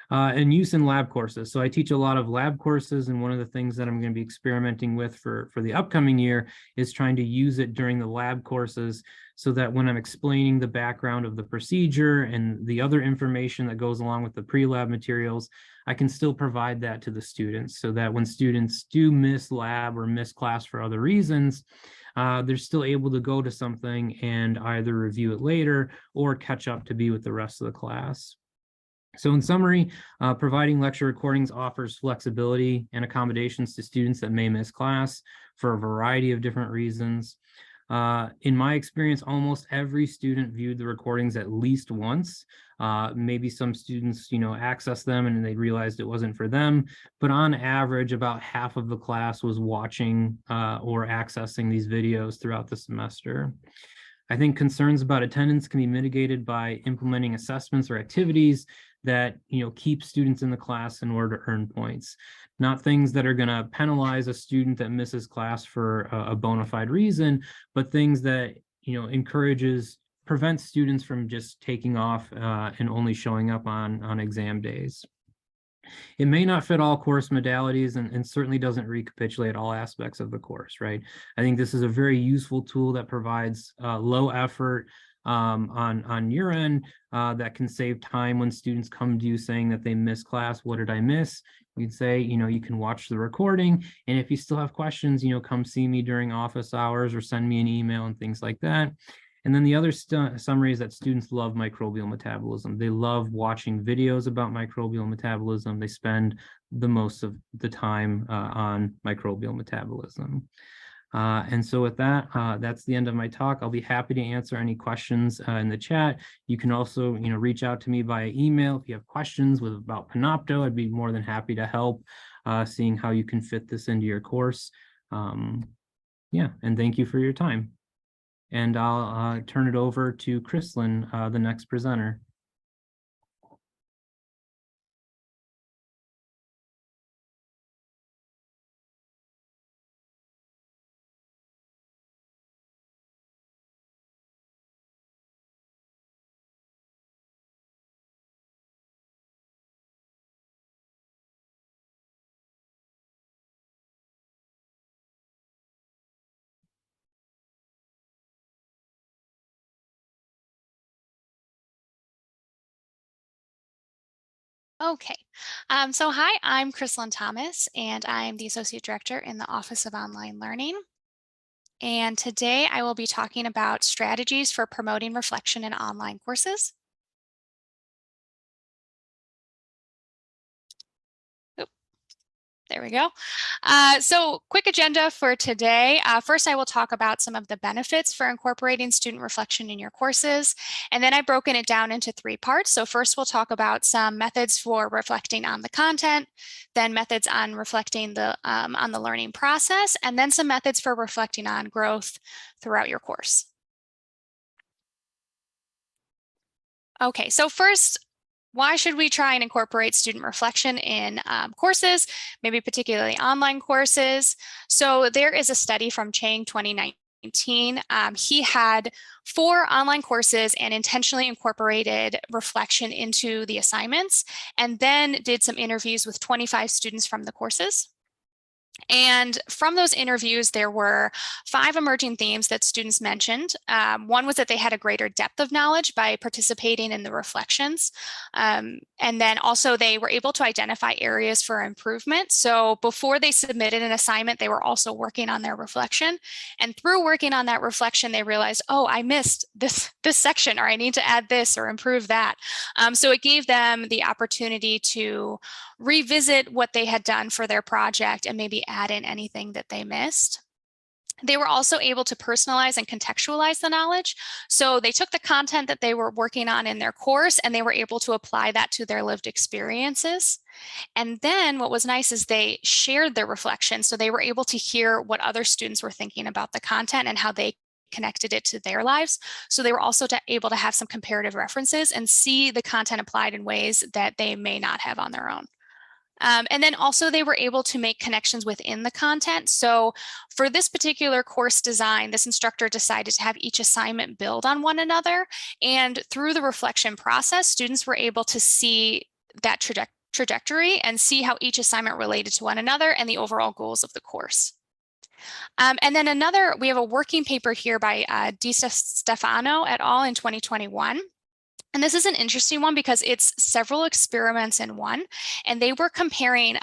And use in lab courses. So I teach a lot of lab courses, and one of the things that I'm going to be experimenting with for the upcoming year is trying to use it during the lab courses so that when I'm explaining the background of the procedure and the other information that goes along with the pre-lab materials, I can still provide that to the students so that when students do miss lab or miss class for other reasons, they're still able to go to something and either review it later or catch up to be with the rest of the class. So in summary, providing lecture recordings offers flexibility and accommodations to students that may miss class for a variety of different reasons. In my experience, almost every student viewed the recordings at least once. Maybe some students, access them and they realized it wasn't for them. But on average, about half of the class was watching or accessing these videos throughout the semester. I think concerns about attendance can be mitigated by implementing assessments or activities that keep students in the class in order to earn points, not things that are going to penalize a student that misses class for a bona fide reason, but things that prevents students from just taking off and only showing up on exam days. It may not fit all course modalities and certainly doesn't recapitulate all aspects of the course, right? I think this is a very useful tool that provides low effort on your end that can save time when students come to you saying that they missed class. What did I miss? You'd say, you can watch the recording. And if you still have questions, come see me during office hours or send me an email and things like that. And then the other summary is that students love microbial metabolism. They love watching videos about microbial metabolism. They spend the most of the time on microbial metabolism. And so with that, that's the end of my talk. I'll be happy to answer any questions in the chat. You can also, reach out to me via email if you have questions about Panopto. I'd be more than happy to help seeing how you can fit this into your course. Yeah, and thank you for your time. And I'll turn it over to Chrislyn, the next presenter. Okay, so hi, I'm Chrislyn Thomas, and I'm the Associate Director in the Office of Online Learning. And today I will be talking about strategies for promoting reflection in online courses. There we go. So quick agenda for today. First, I will talk about some of the benefits for incorporating student reflection in your courses. And then I've broken it down into 3 parts. So first, we'll talk about some methods for reflecting on the content, then methods on reflecting on the learning process, and then some methods for reflecting on growth throughout your course. Okay, so first, why should we try and incorporate student reflection in courses, maybe particularly online courses? So there is a study from Chang 2019. He had 4 online courses and intentionally incorporated reflection into the assignments, and then did some interviews with 25 students from the courses. And from those interviews, there were 5 emerging themes that students mentioned. One was that they had a greater depth of knowledge by participating in the reflections. And then also they were able to identify areas for improvement. So before they submitted an assignment, they were also working on their reflection. And through working on that reflection, they realized, oh, I missed this section, or I need to add this or improve that. So it gave them the opportunity to revisit what they had done for their project and maybe add in anything that they missed. They were also able to personalize and contextualize the knowledge. So they took the content that they were working on in their course and they were able to apply that to their lived experiences. And then what was nice is they shared their reflections. So they were able to hear what other students were thinking about the content and how they connected it to their lives. So they were also able to have some comparative references and see the content applied in ways that they may not have on their own. And then also they were able to make connections within the content. So for this particular course design, this instructor decided to have each assignment build on one another. And through the reflection process, students were able to see that trajectory and see how each assignment related to one another and the overall goals of the course. And then we have a working paper here by Di Stefano et al. In 2021. And this is an interesting one because it's several experiments in one, and they were comparing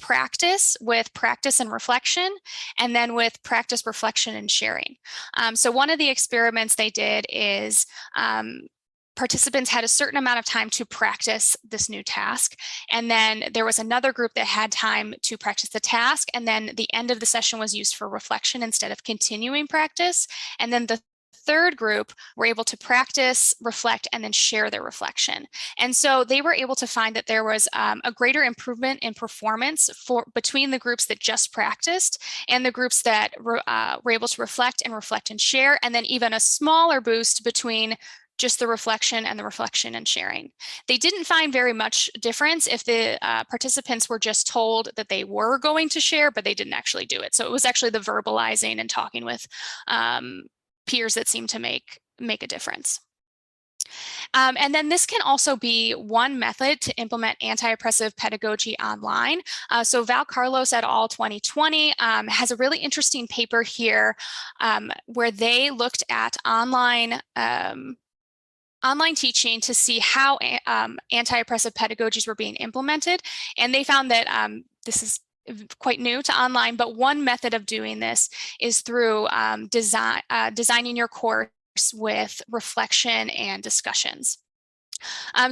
practice with practice and reflection, and then with practice, reflection, and sharing. So one of the experiments they did is participants had a certain amount of time to practice this new task. And then there was another group that had time to practice the task. And then the end of the session was used for reflection instead of continuing practice. And then the third group were able to practice, reflect, and then share their reflection. And so they were able to find that there was a greater improvement in performance between the groups that just practiced and the groups that were able to reflect and share, and then even a smaller boost between just the reflection and sharing. They didn't find very much difference if the participants were just told that they were going to share, but they didn't actually do it. So it was actually the verbalizing and talking with peers that seem to make a difference. And then this can also be one method to implement anti-oppressive pedagogy online. So Val Carlos et al. 2020 has a really interesting paper here where they looked at online teaching to see how anti-oppressive pedagogies were being implemented. And they found that this is quite new to online, but one method of doing this is through designing your course with reflection and discussions.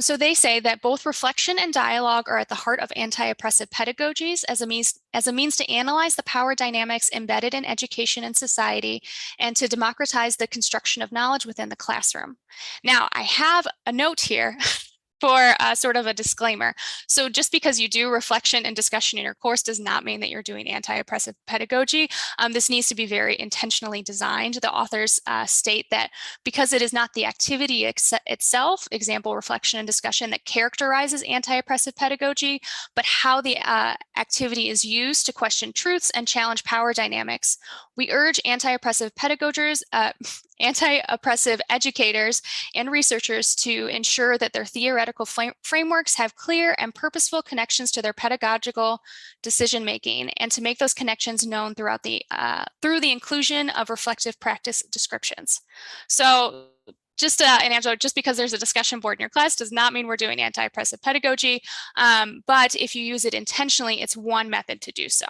So they say that both reflection and dialogue are at the heart of anti-oppressive pedagogies as a means to analyze the power dynamics embedded in education and society and to democratize the construction of knowledge within the classroom. Now, I have a note here for sort of a disclaimer. So just because you do reflection and discussion in your course does not mean that you're doing anti-oppressive pedagogy. This needs to be very intentionally designed. The authors state that because it is not the activity itself, example, reflection and discussion, that characterizes anti-oppressive pedagogy, but how the activity is used to question truths and challenge power dynamics. We urge anti-oppressive pedagogies, anti-oppressive educators and researchers to ensure that their theoretical frameworks have clear and purposeful connections to their pedagogical decision-making, and to make those connections known through the inclusion of reflective practice descriptions. So just an anecdote, just because there's a discussion board in your class does not mean we're doing anti-oppressive pedagogy, but if you use it intentionally, it's one method to do so.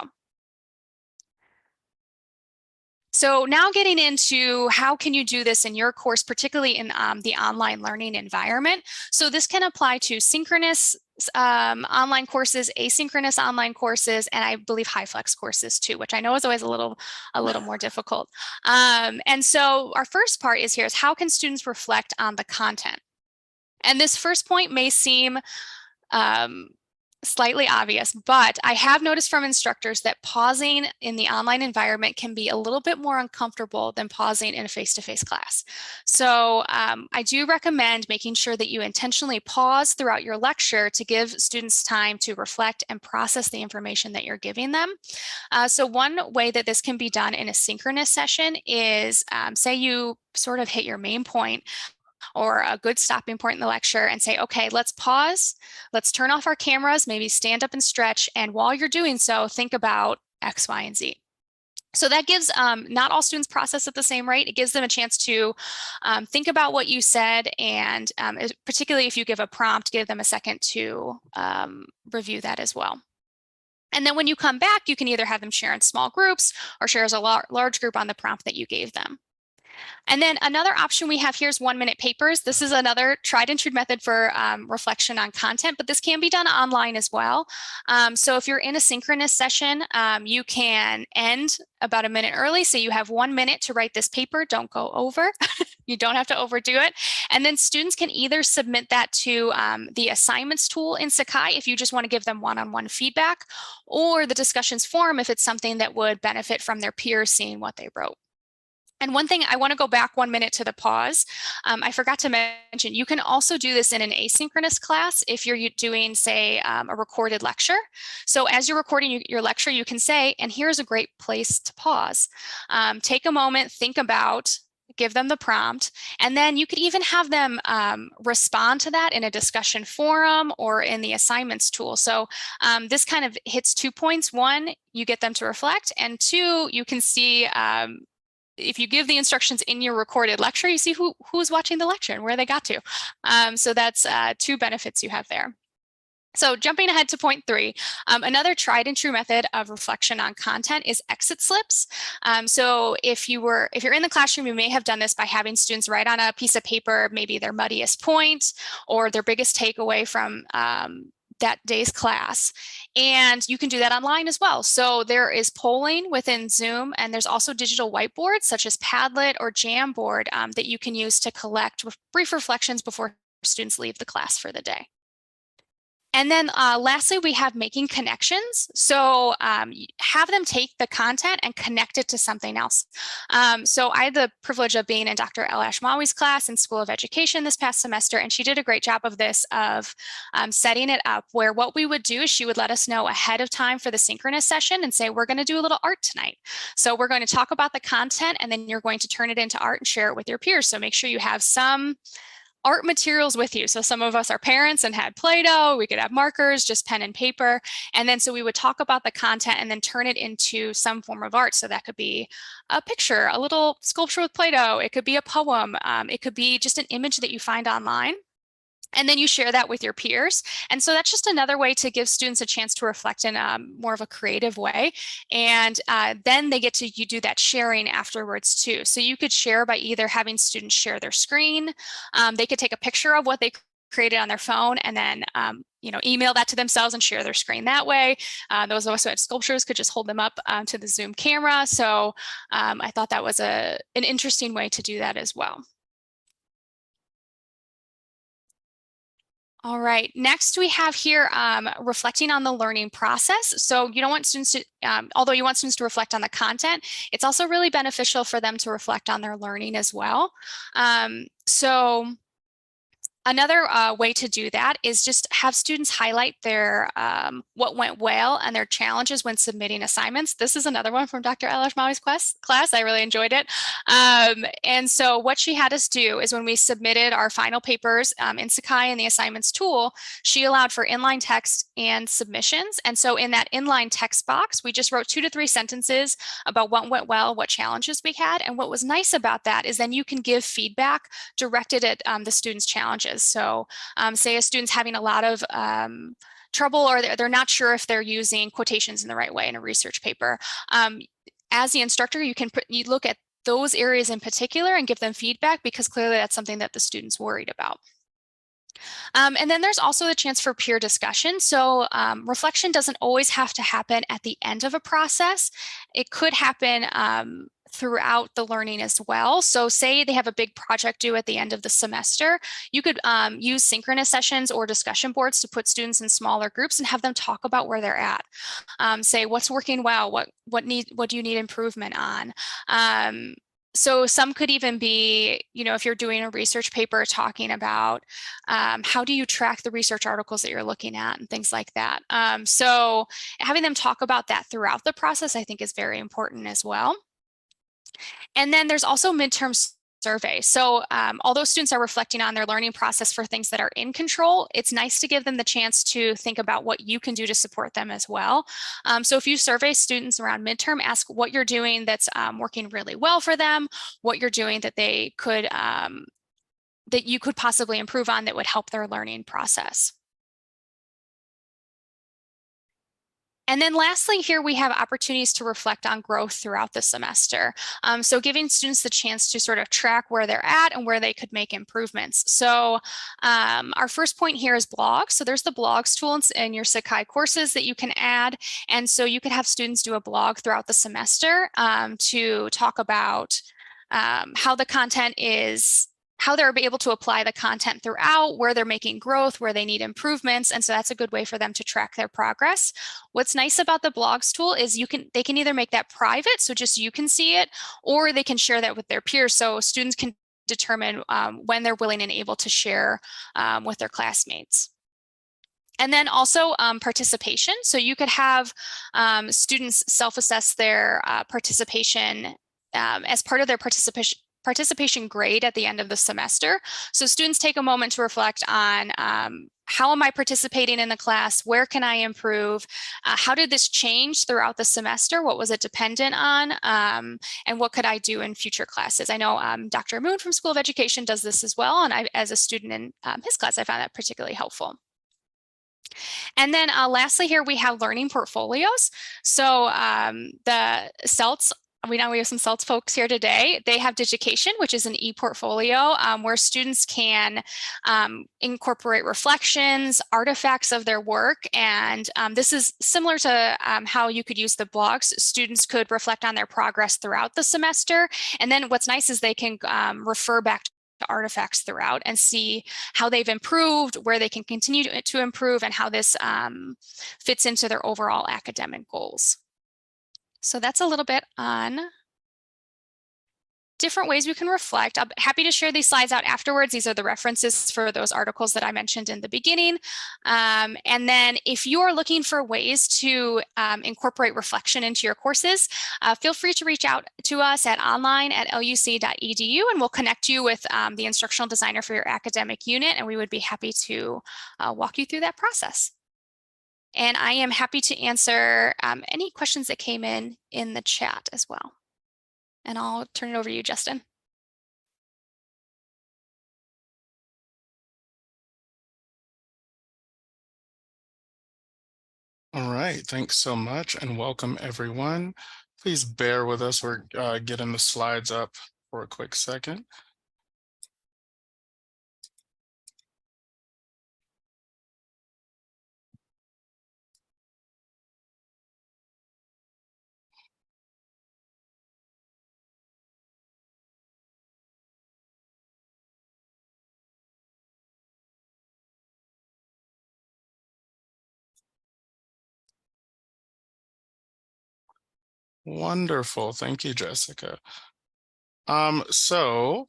So now getting into how can you do this in your course, particularly in the online learning environment. So this can apply to synchronous online courses, asynchronous online courses, and I believe HyFlex courses too, which I know is always a little more difficult. And so our first part is how can students reflect on the content? And this first point may seem slightly obvious, but I have noticed from instructors that pausing in the online environment can be a little bit more uncomfortable than pausing in a face-to-face class. So I do recommend making sure that you intentionally pause throughout your lecture to give students time to reflect and process the information that you're giving them. So one way that this can be done in a synchronous session is, say you sort of hit your main point or a good stopping point in the lecture and say, okay, let's pause, let's turn off our cameras, maybe stand up and stretch. And while you're doing so, think about X, Y, and Z. So that gives not all students process at the same rate. It gives them a chance to think about what you said, and particularly if you give a prompt, give them a second to review that as well. And then when you come back, you can either have them share in small groups or share as a large group on the prompt that you gave them. And then another option we have here is 1-minute papers. This is another tried and true method for reflection on content, but this can be done online as well. So if you're in a synchronous session, you can end about a minute early. So you have 1 minute to write this paper. Don't go over. You don't have to overdo it. And then students can either submit that to the assignments tool in Sakai if you just want to give them one-on-one feedback, or the discussions forum if it's something that would benefit from their peers seeing what they wrote. And one thing, I want to go back 1 minute to the pause. I forgot to mention, you can also do this in an asynchronous class if you're doing, say, a recorded lecture. So as you're recording your lecture, you can say, and here's a great place to pause. Take a moment, think about, give them the prompt, and then you could even have them respond to that in a discussion forum or in the assignments tool. So this kind of hits 2 points. One, you get them to reflect, and two, you can see if you give the instructions in your recorded lecture, you see who's watching the lecture and where they got to. So that's 2 benefits you have there. So jumping ahead to point 3, another tried and true method of reflection on content is exit slips. So if you're in the classroom, you may have done this by having students write on a piece of paper, maybe their muddiest point or their biggest takeaway from that day's class. And you can do that online as well. So there is polling within Zoom, and there's also digital whiteboards such as Padlet or Jamboard that you can use to collect brief reflections before students leave the class for the day. And then lastly, we have making connections. So have them take the content and connect it to something else. So I had the privilege of being in Dr. El Ashmawi's class in School of Education this past semester, and she did a great job of this, of setting it up where what we would do is she would let us know ahead of time for the synchronous session and say, we're going to do a little art tonight. So we're going to talk about the content, and then you're going to turn it into art and share it with your peers. So make sure you have some art materials with you. So some of us are parents and had Play-Doh, we could have markers, just pen and paper. And then so we would talk about the content and then turn it into some form of art. So that could be a picture, a little sculpture with Play-Doh, it could be a poem, it could be just an image that you find online. And then you share that with your peers. And so that's just another way to give students a chance to reflect in more of a creative way. And then they get to do that sharing afterwards too. So you could share by either having students share their screen. They could take a picture of what they created on their phone and then email that to themselves and share their screen that way. Those of us who had sculptures could just hold them up to the Zoom camera. So I thought that was an interesting way to do that as well. All right, next we have here reflecting on the learning process. So you don't want students to, although you want students to reflect on the content, it's also really beneficial for them to reflect on their learning as well. So another way to do that is just have students highlight their what went well and their challenges when submitting assignments. This is another one from Dr. El Ashmawi's class. I really enjoyed it. And so what she had us do is when we submitted our final papers in Sakai and the assignments tool, she allowed for inline text and submissions. And so in that inline text box, we just wrote 2 to 3 sentences about what went well, what challenges we had. And what was nice about that is then you can give feedback directed at the students' challenges. So say a student's having a lot of trouble, or they're not sure if they're using quotations in the right way in a research paper. As the instructor, you look at those areas in particular and give them feedback, because clearly that's something that the student's worried about. And then there's also the chance for peer discussion. So reflection doesn't always have to happen at the end of a process. It could happen throughout the learning as well. So say they have a big project due at the end of the semester, you could use synchronous sessions or discussion boards to put students in smaller groups and have them talk about where they're at. Say what's working well, what do you need improvement on? So some could even be, if you're doing a research paper, talking about how do you track the research articles that you're looking at and things like that. So having them talk about that throughout the process, I think, is very important as well. And then there's also midterm survey. So although students are reflecting on their learning process for things that are in control, it's nice to give them the chance to think about what you can do to support them as well. So if you survey students around midterm, ask what you're doing that's working really well for them, what you're doing that they could that you could possibly improve on that would help their learning process. And then lastly, here we have opportunities to reflect on growth throughout the semester. So giving students the chance to sort of track where they're at and where they could make improvements. So our first point here is blogs. So there's the blogs tool in your Sakai courses that you can add. And so you could have students do a blog throughout the semester to talk about how the content is, how they're able to apply the content throughout, where they're making growth, where they need improvements. And so that's a good way for them to track their progress. What's nice about the blogs tool is they can either make that private, so just you can see it, or they can share that with their peers. So students can determine when they're willing and able to share with their classmates. And then also participation. So you could have students self-assess their participation as part of their participation grade at the end of the semester. So students take a moment to reflect on how am I participating in the class? Where can I improve? How did this change throughout the semester? What was it dependent on? And what could I do in future classes? I know Dr. Moon from School of Education does this as well. And as a student in his class, I found that particularly helpful. And then lastly, here we have learning portfolios. So the CELTS, we know we have some CELTS folks here today. They have Digication, which is an e-portfolio where students can incorporate reflections, artifacts of their work. And this is similar to how you could use the blogs. Students could reflect on their progress throughout the semester. And then what's nice is they can refer back to artifacts throughout and see how they've improved, where they can continue to improve, and how this fits into their overall academic goals. So that's a little bit on different ways we can reflect. I'm happy to share these slides out afterwards. These are the references for those articles that I mentioned in the beginning. And then if you are looking for ways to incorporate reflection into your courses, feel free to reach out to us at online@luc.edu, and we'll connect you with the instructional designer for your academic unit, and we would be happy to walk you through that process. And I am happy to answer any questions that came in the chat as well. And I'll turn it over to you, Justin. All right, thanks so much and welcome everyone. Please bear with us. We're getting the slides up for a quick second. Wonderful. Thank you, Jessica. So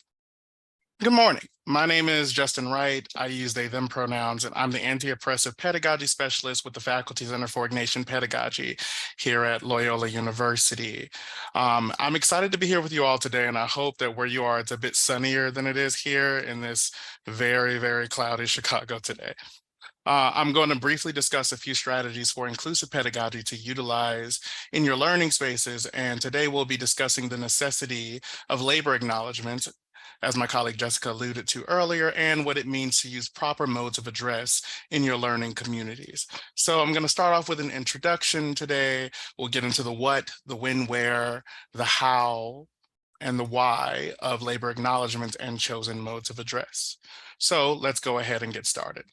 good morning. My name is Justin Wright. I use they, them pronouns, and I'm the anti-oppressive pedagogy specialist with the Faculty Center for Ignatian Pedagogy here at Loyola University. I'm excited to be here with you all today, and I hope that where you are, it's a bit sunnier than it is here in this very, very cloudy Chicago today. I'm going to briefly discuss a few strategies for inclusive pedagogy to utilize in your learning spaces. And today we'll be discussing the necessity of labor acknowledgement, as my colleague Jessica alluded to earlier, and what it means to use proper modes of address in your learning communities. So I'm going to start off with an introduction today. We'll get into the what, the when, where, the how, and the why of labor acknowledgement and chosen modes of address. So let's go ahead and get started.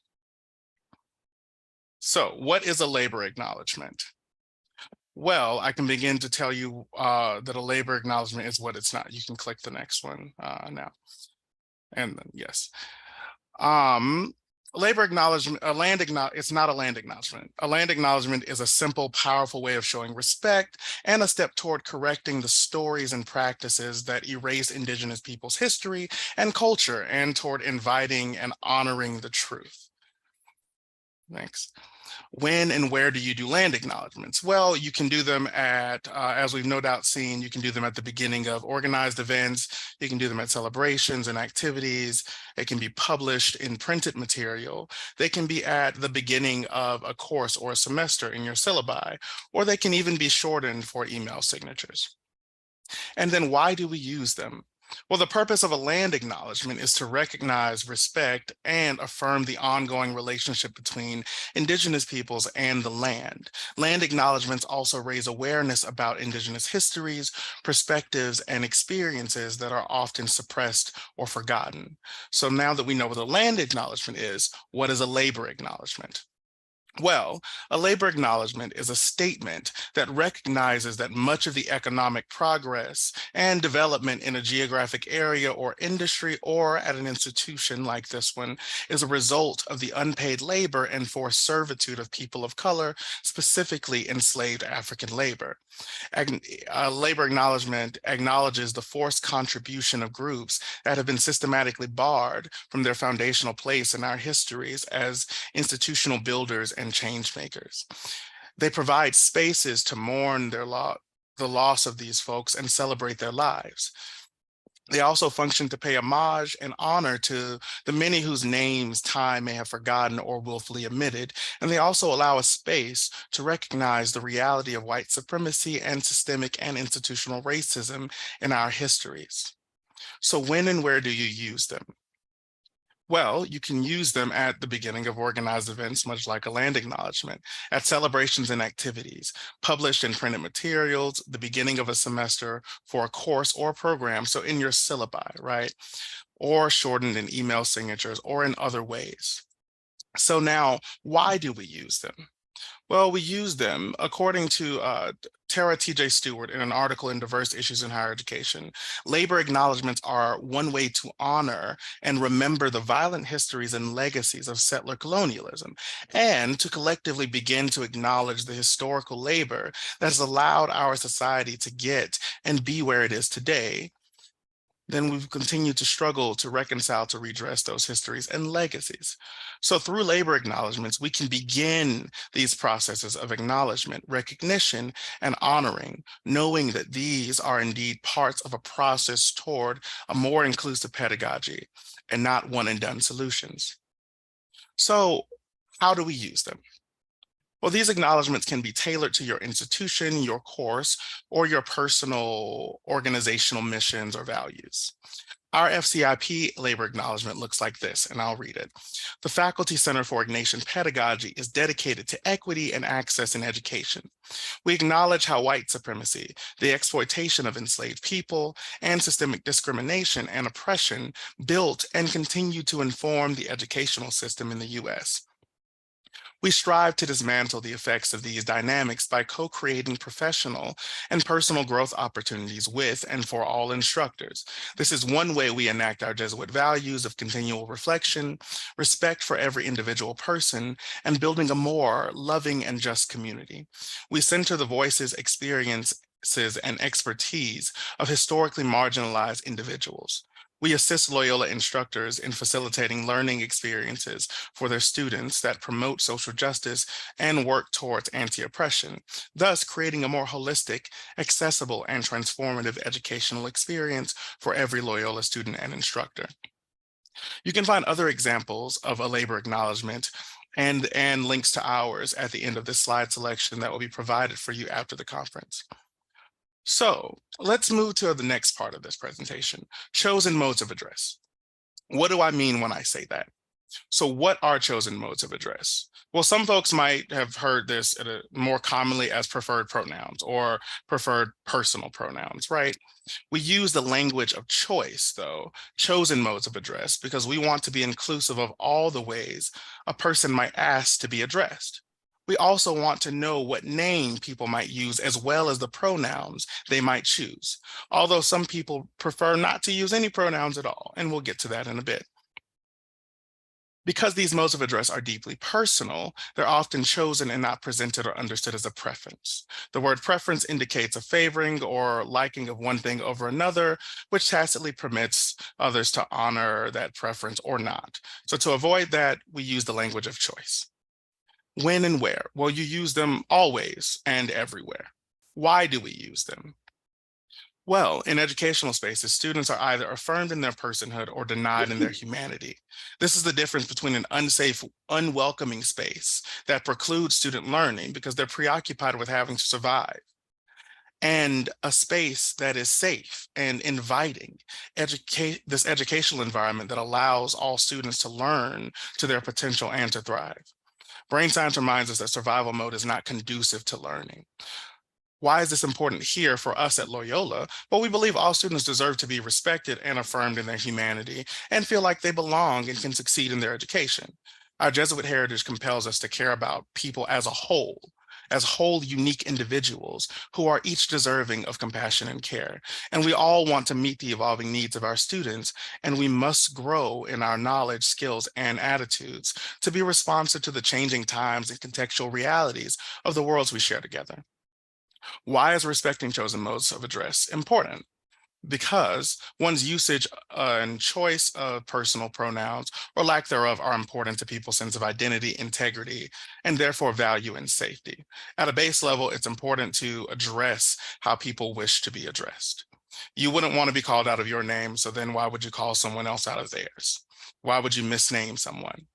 So what is a labor acknowledgement? Well, I can begin to tell you that a labor acknowledgement is what it's not. You can click the next one now. And then, yes. Labor acknowledgement, it's not a land acknowledgement. A land acknowledgement is a simple, powerful way of showing respect and a step toward correcting the stories and practices that erase Indigenous people's history and culture, and toward inviting and honoring the truth. Thanks. When and where do you do land acknowledgements? Well, you can do them at, as we've no doubt seen, you can do them at the beginning of organized events. You can do them at celebrations and activities. It can be published in printed material. They can be at the beginning of a course or a semester in your syllabi, or they can even be shortened for email signatures. And then why do we use them? Well, the purpose of a land acknowledgement is to recognize, respect, and affirm the ongoing relationship between Indigenous peoples and the land. Land acknowledgements also raise awareness about Indigenous histories, perspectives, and experiences that are often suppressed or forgotten. So now that we know what a land acknowledgement is, what is a labor acknowledgement? Well, a labor acknowledgement is a statement that recognizes that much of the economic progress and development in a geographic area or industry or at an institution like this one is a result of the unpaid labor and forced servitude of people of color, specifically enslaved African labor. A labor acknowledgement acknowledges the forced contribution of groups that have been systematically barred from their foundational place in our histories as institutional builders and change makers. They provide spaces to mourn the loss of these folks and celebrate their lives. They also function to pay homage and honor to the many whose names time may have forgotten or willfully omitted. And they also allow a space to recognize the reality of white supremacy and systemic and institutional racism in our histories. So when and where do you use them? Well, you can use them at the beginning of organized events, much like a land acknowledgement, at celebrations and activities, published in printed materials, the beginning of a semester for a course or program, so in your syllabi, right? Or shortened in email signatures or in other ways. So now, why do we use them? Well, we use them according to Tara T.J. Stewart in an article in Diverse Issues in Higher Education. Labor acknowledgements are one way to honor and remember the violent histories and legacies of settler colonialism, and to collectively begin to acknowledge the historical labor that has allowed our society to get and be where it is today. Then we've continued to struggle to reconcile, to redress those histories and legacies. So through labor acknowledgements, we can begin these processes of acknowledgement, recognition, and honoring, knowing that these are indeed parts of a process toward a more inclusive pedagogy and not one and done solutions. So how do we use them? Well, these acknowledgements can be tailored to your institution, your course, or your personal organizational missions or values. Our FCIP labor acknowledgement looks like this, and I'll read it. The Faculty Center for Ignatian Pedagogy is dedicated to equity and access in education. We acknowledge how white supremacy, the exploitation of enslaved people, and systemic discrimination and oppression built and continue to inform the educational system in the U.S. We strive to dismantle the effects of these dynamics by co-creating professional and personal growth opportunities with and for all instructors. This is one way we enact our Jesuit values of continual reflection, respect for every individual person, and building a more loving and just community. We center the voices, experiences, and expertise of historically marginalized individuals. We assist Loyola instructors in facilitating learning experiences for their students that promote social justice and work towards anti-oppression, thus creating a more holistic, accessible, and transformative educational experience for every Loyola student and instructor. You can find other examples of a labor acknowledgement and links to ours at the end of this slide selection that will be provided for you after the conference. So let's move to the next part of this presentation, chosen modes of address. What do I mean when I say that? So what are chosen modes of address? Well, some folks might have heard this more commonly as preferred pronouns or preferred personal pronouns, right? We use the language of choice, though, chosen modes of address, because we want to be inclusive of all the ways a person might ask to be addressed. We also want to know what name people might use as well as the pronouns they might choose, although some people prefer not to use any pronouns at all, and we'll get to that in a bit. Because these modes of address are deeply personal, they're often chosen and not presented or understood as a preference. The word preference indicates a favoring or liking of one thing over another, which tacitly permits others to honor that preference or not. So to avoid that, we use the language of choice. When and where? Well, you use them always and everywhere. Why do we use them? Well, in educational spaces, students are either affirmed in their personhood or denied in their humanity. This is the difference between an unsafe, unwelcoming space that precludes student learning because they're preoccupied with having to survive, and a space that is safe and inviting, this educational environment that allows all students to learn to their potential and to thrive. Brain science reminds us that survival mode is not conducive to learning. Why is this important here for us at Loyola? Well, we believe all students deserve to be respected and affirmed in their humanity and feel like they belong and can succeed in their education. Our Jesuit heritage compels us to care about people as whole unique individuals who are each deserving of compassion and care. And we all want to meet the evolving needs of our students, and we must grow in our knowledge, skills, and attitudes to be responsive to the changing times and contextual realities of the worlds we share together. Why is respecting chosen modes of address important? Because one's usage and choice of personal pronouns or lack thereof are important to people's sense of identity, integrity, and therefore value and safety. At a base level, it's important to address how people wish to be addressed. You wouldn't want to be called out of your name, so then why would you call someone else out of theirs? Why would you misname someone?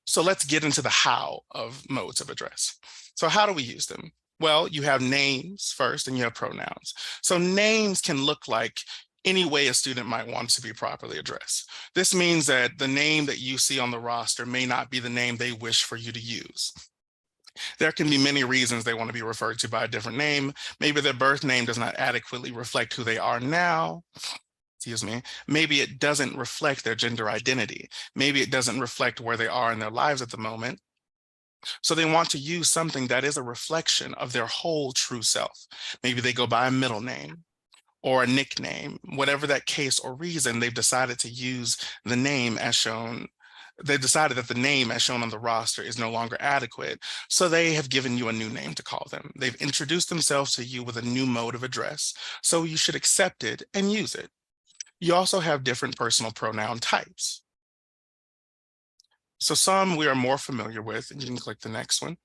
So let's get into the how of modes of address. So how do we use them? Well, you have names first and you have pronouns. So names can look like any way a student might want to be properly addressed. This means that the name that you see on the roster may not be the name they wish for you to use. There can be many reasons they want to be referred to by a different name. Maybe their birth name does not adequately reflect who they are now. Excuse me. Maybe it doesn't reflect their gender identity. Maybe it doesn't reflect where they are in their lives at the moment. So they want to use something that is a reflection of their whole true self. Maybe they go by a middle name or a nickname, whatever that case or reason, they've decided to use the name as shown. They've decided that the name as shown on the roster is no longer adequate. So they have given you a new name to call them. They've introduced themselves to you with a new mode of address. So you should accept it and use it. You also have different personal pronoun types. So some we are more familiar with, and you can click the next one.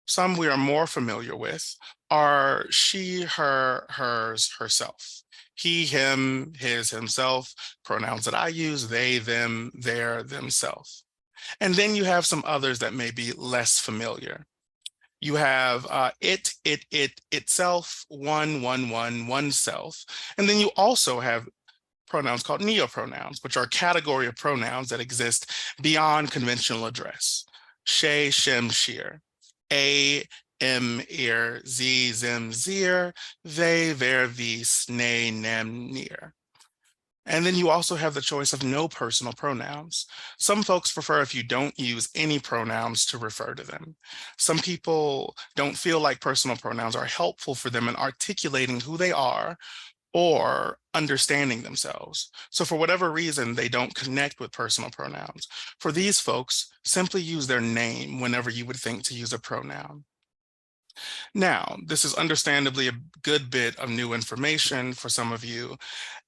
Some we are more familiar with are she, her, hers, herself. He, him, his, himself, pronouns that I use, they, them, their, themselves. And then you have some others that may be less familiar. You have it, itself, one, oneself. And then you also have pronouns called neopronouns, which are a category of pronouns that exist beyond conventional address. She, shem, sheer. A, em, ear, z, zim, zir, they, ver, vis, ne, nem, near. And then you also have the choice of no personal pronouns. Some folks prefer if you don't use any pronouns to refer to them. Some people don't feel like personal pronouns are helpful for them in articulating who they are or understanding themselves. So for whatever reason, they don't connect with personal pronouns. For these folks, simply use their name whenever you would think to use a pronoun. Now, this is understandably a good bit of new information for some of you,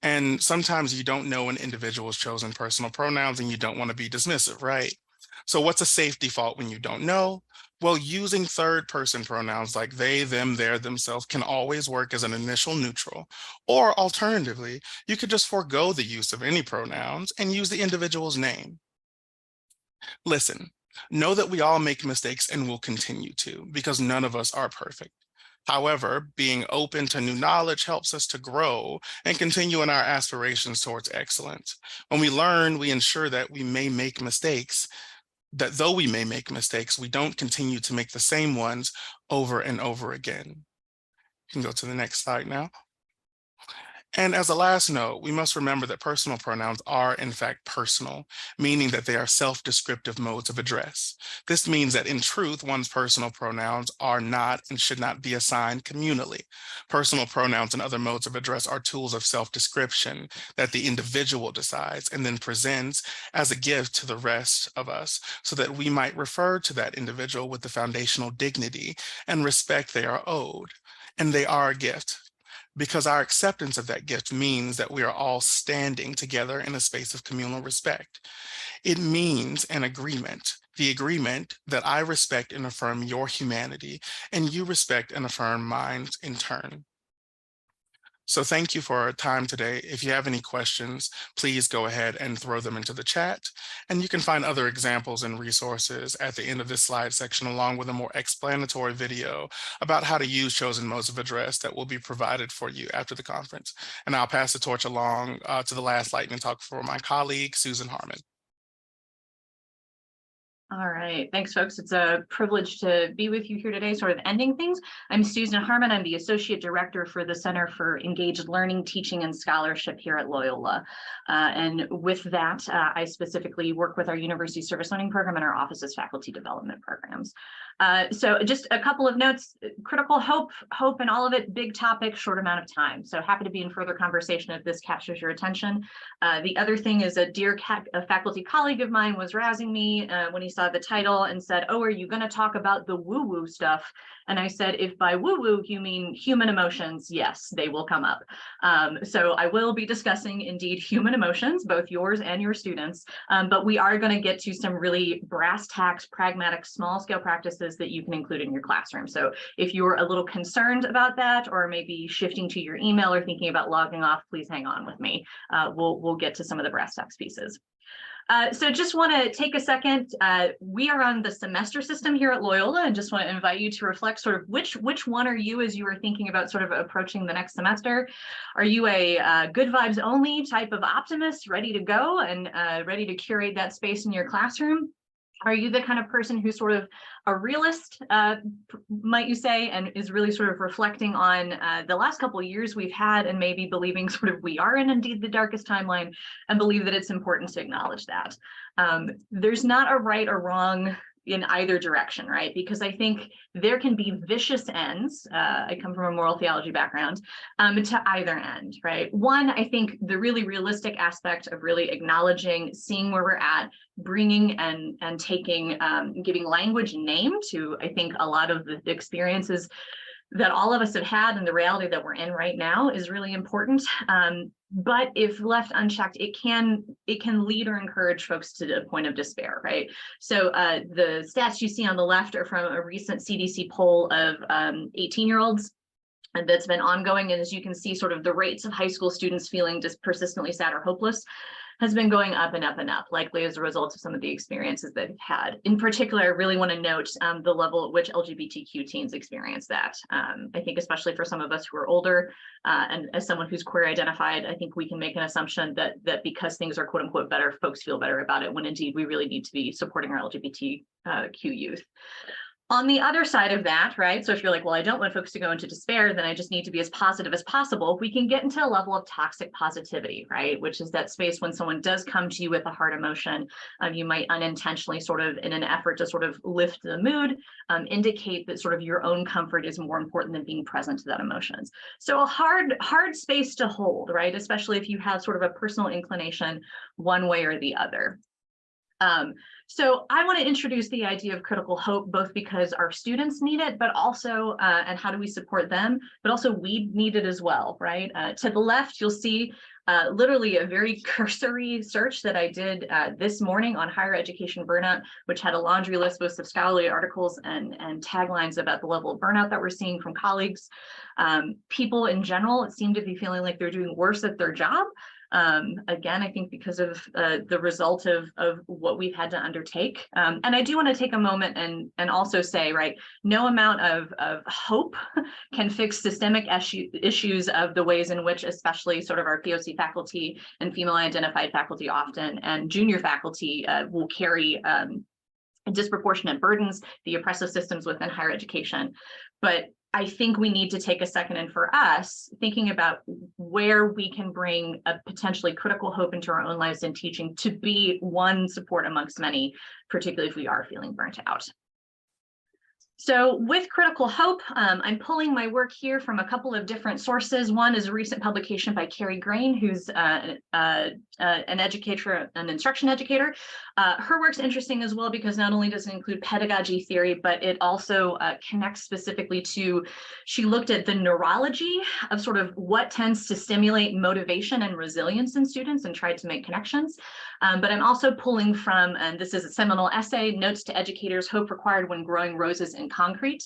and sometimes you don't know an individual's chosen personal pronouns and you don't want to be dismissive, right? So what's a safe default when you don't know? Well, using third person pronouns like they, them, their, themselves can always work as an initial neutral. Or alternatively, you could just forego the use of any pronouns and use the individual's name. Listen, know that we all make mistakes and will continue to, because none of us are perfect. However, being open to new knowledge helps us to grow and continue in our aspirations towards excellence. When we learn, we ensure that we may make mistakes, that though we may make mistakes, we don't continue to make the same ones over and over again. You can go to the next slide now. And as a last note, we must remember that personal pronouns are in fact personal, meaning that they are self-descriptive modes of address. This means that in truth, one's personal pronouns are not and should not be assigned communally. Personal pronouns and other modes of address are tools of self-description that the individual decides and then presents as a gift to the rest of us so that we might refer to that individual with the foundational dignity and respect they are owed. And they are a gift, because our acceptance of that gift means that we are all standing together in a space of communal respect. It means an agreement the agreement that I respect and affirm your humanity, and you respect and affirm mine in turn. So thank you for our time today. If you have any questions, please go ahead and throw them into the chat. And you can find other examples and resources at the end of this slide section, along with a more explanatory video about how to use chosen modes of address that will be provided for you after the conference. And I'll pass the torch along to the last lightning talk for my colleague, Susan Harmon. All right, thanks folks. It's a privilege to be with you here today, sort of ending things. I'm Susan Harmon. I'm the Associate Director for the Center for Engaged Learning, Teaching, and Scholarship here at Loyola. And with that, I specifically work with our University Service Learning Program and our office's faculty development programs. So just a couple of notes: critical hope and all of it, big topic, short amount of time. So happy to be in further conversation if this captures your attention. The other thing is a faculty colleague of mine was razzing me when he saw the title and said, "Oh, are you going to talk about the woo-woo stuff?" And I said, if by woo-woo you mean human emotions, yes, they will come up. So I will be discussing indeed human emotions, both yours and your students, but we are going to get to some really brass tacks, pragmatic, small scale practices that you can include in your classroom. So if you're a little concerned about that, or maybe shifting to your email or thinking about logging off, please hang on with me. We'll get to some of the brass tacks pieces. So just want to take a second. We are on the semester system here at Loyola, and just want to invite you to reflect sort of which one are you as you are thinking about sort of approaching the next semester. Are you a good vibes only type of optimist, ready to go and ready to curate that space in your classroom? Are you the kind of person who's sort of a realist, might you say, and is really sort of reflecting on the last couple of years we've had and maybe believing sort of we are in indeed the darkest timeline and believe that it's important to acknowledge that? There's not a right or wrong in either direction, right? Because I think there can be vicious ends. I come from a moral theology background, to either end, right? One, I think the really realistic aspect of really acknowledging, seeing where we're at, bringing and taking, giving language and name to, I think, a lot of the experiences that all of us have had and the reality that we're in right now is really important. But if left unchecked, it can lead or encourage folks to the point of despair, right? So the stats you see on the left are from a recent CDC poll of 18-year-olds. And that's been ongoing. And as you can see, sort of the rates of high school students feeling just persistently sad or hopeless has been going up and up and up, likely as a result of some of the experiences they've had. In particular, I really want to note the level at which LGBTQ teens experience that. I think especially for some of us who are older, and as someone who's queer identified, I think we can make an assumption that because things are quote unquote better, folks feel better about it, when indeed we really need to be supporting our LGBTQ youth. On the other side of that, right? So if you're like, well, I don't want folks to go into despair, then I just need to be as positive as possible. We can get into a level of toxic positivity, right? Which is that space when someone does come to you with a hard emotion, you might unintentionally sort of in an effort to sort of lift the mood, indicate that sort of your own comfort is more important than being present to that emotions. So a hard space to hold, right? Especially if you have sort of a personal inclination one way or the other. So I want to introduce the idea of critical hope, both because our students need it, but also, and how do we support them, but also we need it as well, right? To the left, you'll see literally a very cursory search that I did this morning on higher education burnout, which had a laundry list both of scholarly articles and taglines about the level of burnout that we're seeing from colleagues. People in general seem to be feeling like they're doing worse at their job. Again, I think because of the result of what we've had to undertake. And I do want to take a moment and also say, right, no amount of hope can fix systemic issues of the ways in which especially sort of our POC faculty and female identified faculty often and junior faculty will carry disproportionate burdens, the oppressive systems within higher education. But I think we need to take a second, and for us, thinking about where we can bring a potentially critical hope into our own lives in teaching to be one support amongst many, particularly if we are feeling burnt out. So with critical hope, I'm pulling my work here from a couple of different sources. One is a recent publication by Carrie Grain, who's an educator, an instruction educator. Her work's interesting as well because not only does it include pedagogy theory, but it also connects specifically to, she looked at the neurology of sort of what tends to stimulate motivation and resilience in students and tried to make connections. But I'm also pulling from, and this is a seminal essay, Notes to Educators, Hope Required When Growing Roses in Concrete,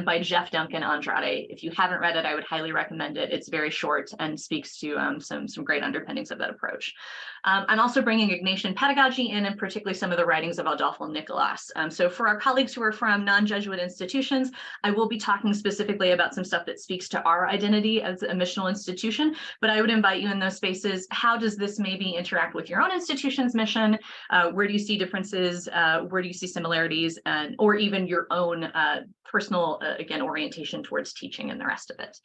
by Jeff Duncan Andrade. If you haven't read it, I would highly recommend it. It's very short and speaks to some great underpinnings of that approach. I'm also bringing Ignatian pedagogy in, and particularly some of the writings of Adolfo Nicolas. So for our colleagues who are from non-Jesuit institutions, I will be talking specifically about some stuff that speaks to our identity as a missional institution, but I would invite you in those spaces. How does this maybe interact with your own institution's mission? Where do you see differences? Where do you see similarities? Or even your own personal, again, orientation towards teaching and the rest of it.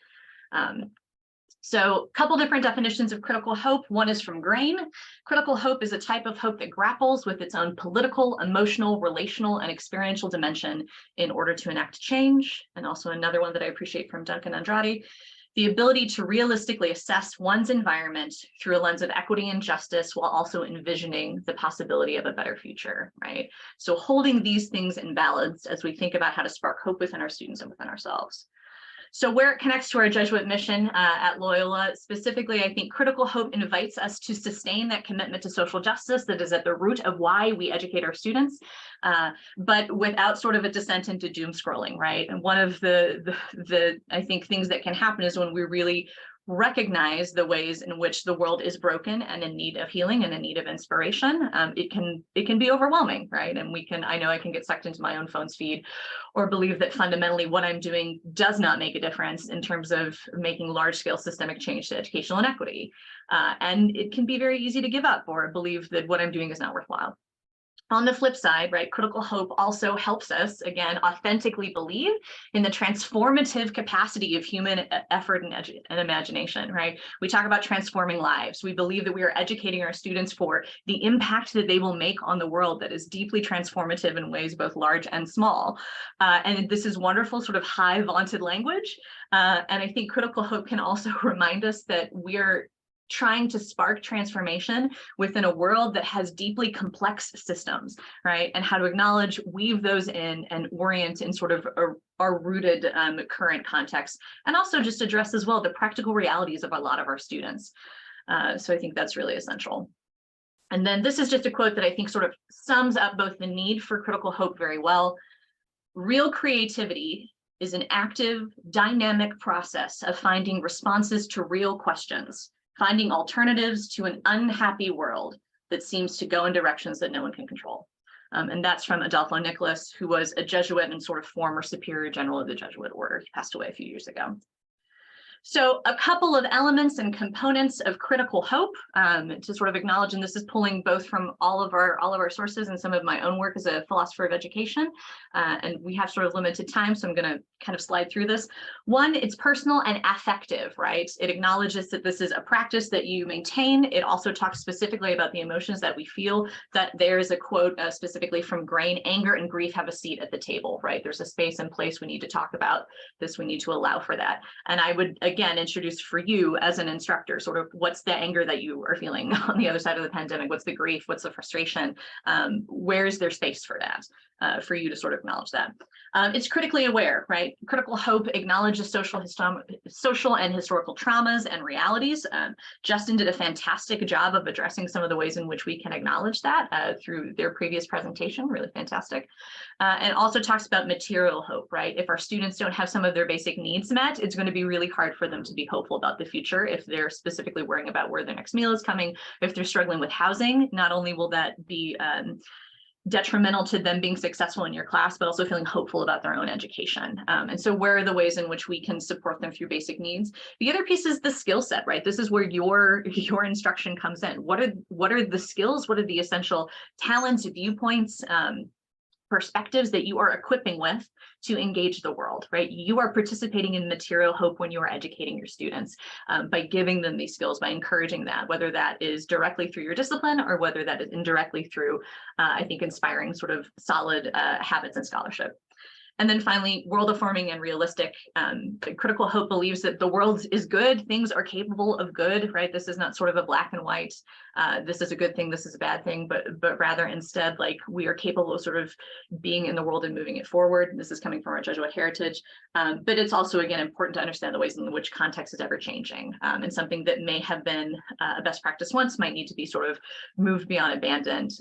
So a couple different definitions of critical hope. One is from Grain. Critical hope is a type of hope that grapples with its own political, emotional, relational, and experiential dimension in order to enact change. And also another one that I appreciate from Duncan Andrade, the ability to realistically assess one's environment through a lens of equity and justice while also envisioning the possibility of a better future, right? So holding these things in balance as we think about how to spark hope within our students and within ourselves. So where it connects to our Jesuit mission at Loyola, specifically, I think critical hope invites us to sustain that commitment to social justice that is at the root of why we educate our students, but without sort of a descent into doom scrolling, right? And one of the I think things that can happen is when we really recognize the ways in which the world is broken and in need of healing and in need of inspiration, it can be overwhelming, right? And I know I can get sucked into my own phone's feed or believe that fundamentally what I'm doing does not make a difference in terms of making large-scale systemic change to educational inequity. And it can be very easy to give up or believe that what I'm doing is not worthwhile. On the flip side, right, critical hope also helps us, again, authentically believe in the transformative capacity of human effort and imagination, right? We talk about transforming lives. We believe that we are educating our students for the impact that they will make on the world that is deeply transformative in ways both large and small. And this is wonderful, sort of high vaunted language. And I think critical hope can also remind us that we're trying to spark transformation within a world that has deeply complex systems, right? And how to acknowledge, weave those in, and orient in sort of our rooted current context, and also just address as well the practical realities of a lot of our students. So I think that's really essential. And then this is just a quote that I think sort of sums up both the need for critical hope very well. Real creativity is an active, dynamic process of finding responses to real questions, finding alternatives to an unhappy world that seems to go in directions that no one can control. And that's from Adolfo Nicolas, who was a Jesuit and sort of former superior general of the Jesuit order. He passed away a few years ago. So a couple of elements and components of critical hope to sort of acknowledge, and this is pulling both from all of our sources and some of my own work as a philosopher of education. And we have sort of limited time, so I'm going to kind of slide through this. One, it's personal and affective, right? It acknowledges that this is a practice that you maintain. It also talks specifically about the emotions that we feel. That there is a quote specifically from Grain: anger and grief have a seat at the table, right? There's a space and place we need to talk about this. We need to allow for that. And I would, again, introduce for you as an instructor, sort of what's the anger that you are feeling on the other side of the pandemic? What's the grief? What's the frustration? Where's there space for that, for you to sort of acknowledge that? It's critically aware, right? Critical hope acknowledges social and historical traumas and realities. Justin did a fantastic job of addressing some of the ways in which we can acknowledge that through their previous presentation, really fantastic. And also talks about material hope, right? If our students don't have some of their basic needs met, it's going to be really hard for them to be hopeful about the future. If they're specifically worrying about where their next meal is coming, if they're struggling with housing, not only will that be detrimental to them being successful in your class, but also feeling hopeful about their own education. And so where are the ways in which we can support them through basic needs? The other piece is the skill set, right? This is where your instruction comes in. What are the skills? What are the essential talents, viewpoints, perspectives that you are equipping with to engage the world, right? You are participating in material hope when you are educating your students by giving them these skills, by encouraging that, whether that is directly through your discipline or whether that is indirectly through, I think, inspiring sort of solid habits and scholarship. And then finally, world affirming and realistic. Critical hope believes that the world is good, things are capable of good, right? This is not sort of a black and white this is a good thing, this is a bad thing, but rather instead, like, we are capable of sort of being in the world and moving it forward. This is coming from our Jesuit heritage, but it's also, again, important to understand the ways in which context is ever changing, and something that may have been a best practice once might need to be sort of moved beyond, abandoned,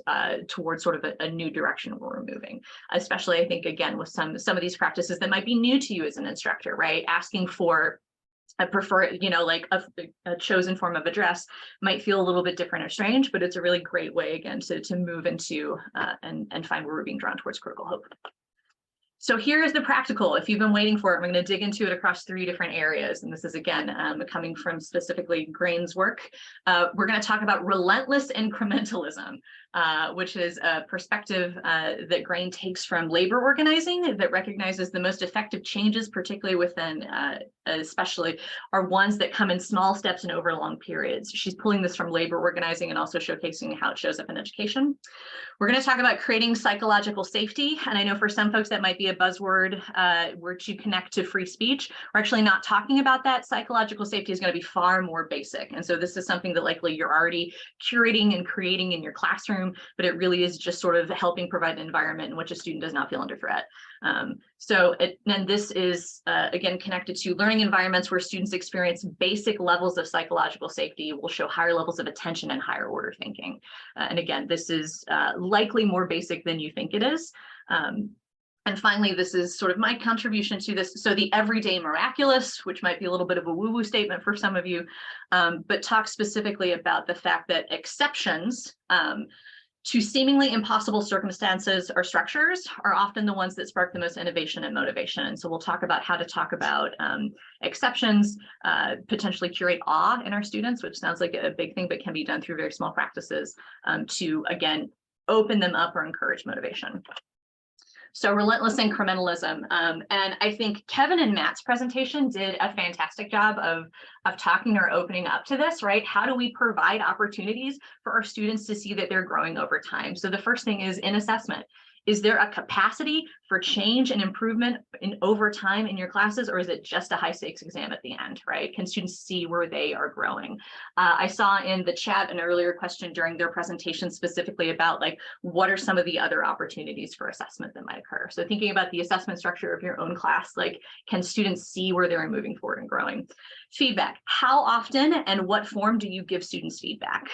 towards sort of a new direction where we're moving. Especially, I think, again, with some of these practices that might be new to you as an instructor, right? Asking for a preferred, like a chosen form of address might feel a little bit different or strange, but it's a really great way, again, to move into and find where we're being drawn towards critical hope. So here is the practical. If you've been waiting for it, I'm going to dig into it across 3 different areas. And this is, again, coming from specifically Grain's work. We're going to talk about relentless incrementalism, which is a perspective that Grain takes from labor organizing that recognizes the most effective changes, particularly within, especially, are ones that come in small steps and over long periods. She's pulling this from labor organizing and also showcasing how it shows up in education. We're going to talk about creating psychological safety. And I know for some folks that might be a buzzword where to connect to free speech. We're actually not talking about that. Psychological safety is going to be far more basic. And so this is something that likely you're already curating and creating in your classroom, but it really is just sort of helping provide an environment in which a student does not feel under threat. And this is, again, connected to learning environments where students experience basic levels of psychological safety will show higher levels of attention and higher order thinking. And again, this is likely more basic than you think it is. And finally, this is sort of my contribution to this. So the everyday miraculous, which might be a little bit of a woo-woo statement for some of you, but talk specifically about the fact that exceptions to seemingly impossible circumstances or structures are often the ones that spark the most innovation and motivation. And so we'll talk about how to talk about exceptions, potentially curate awe in our students, which sounds like a big thing, but can be done through very small practices to, again, open them up or encourage motivation. So relentless incrementalism. And I think Kevin and Matt's presentation did a fantastic job of talking or opening up to this, right? How do we provide opportunities for our students to see that they're growing over time? So the first thing is in assessment. Is there a capacity for change and improvement over time in your classes, or is it just a high stakes exam at the end, right? Can students see where they are growing? I saw in the chat an earlier question during their presentation specifically about like, what are some of the other opportunities for assessment that might occur? So thinking about the assessment structure of your own class, like, can students see where they're moving forward and growing? Feedback, how often and what form do you give students feedback?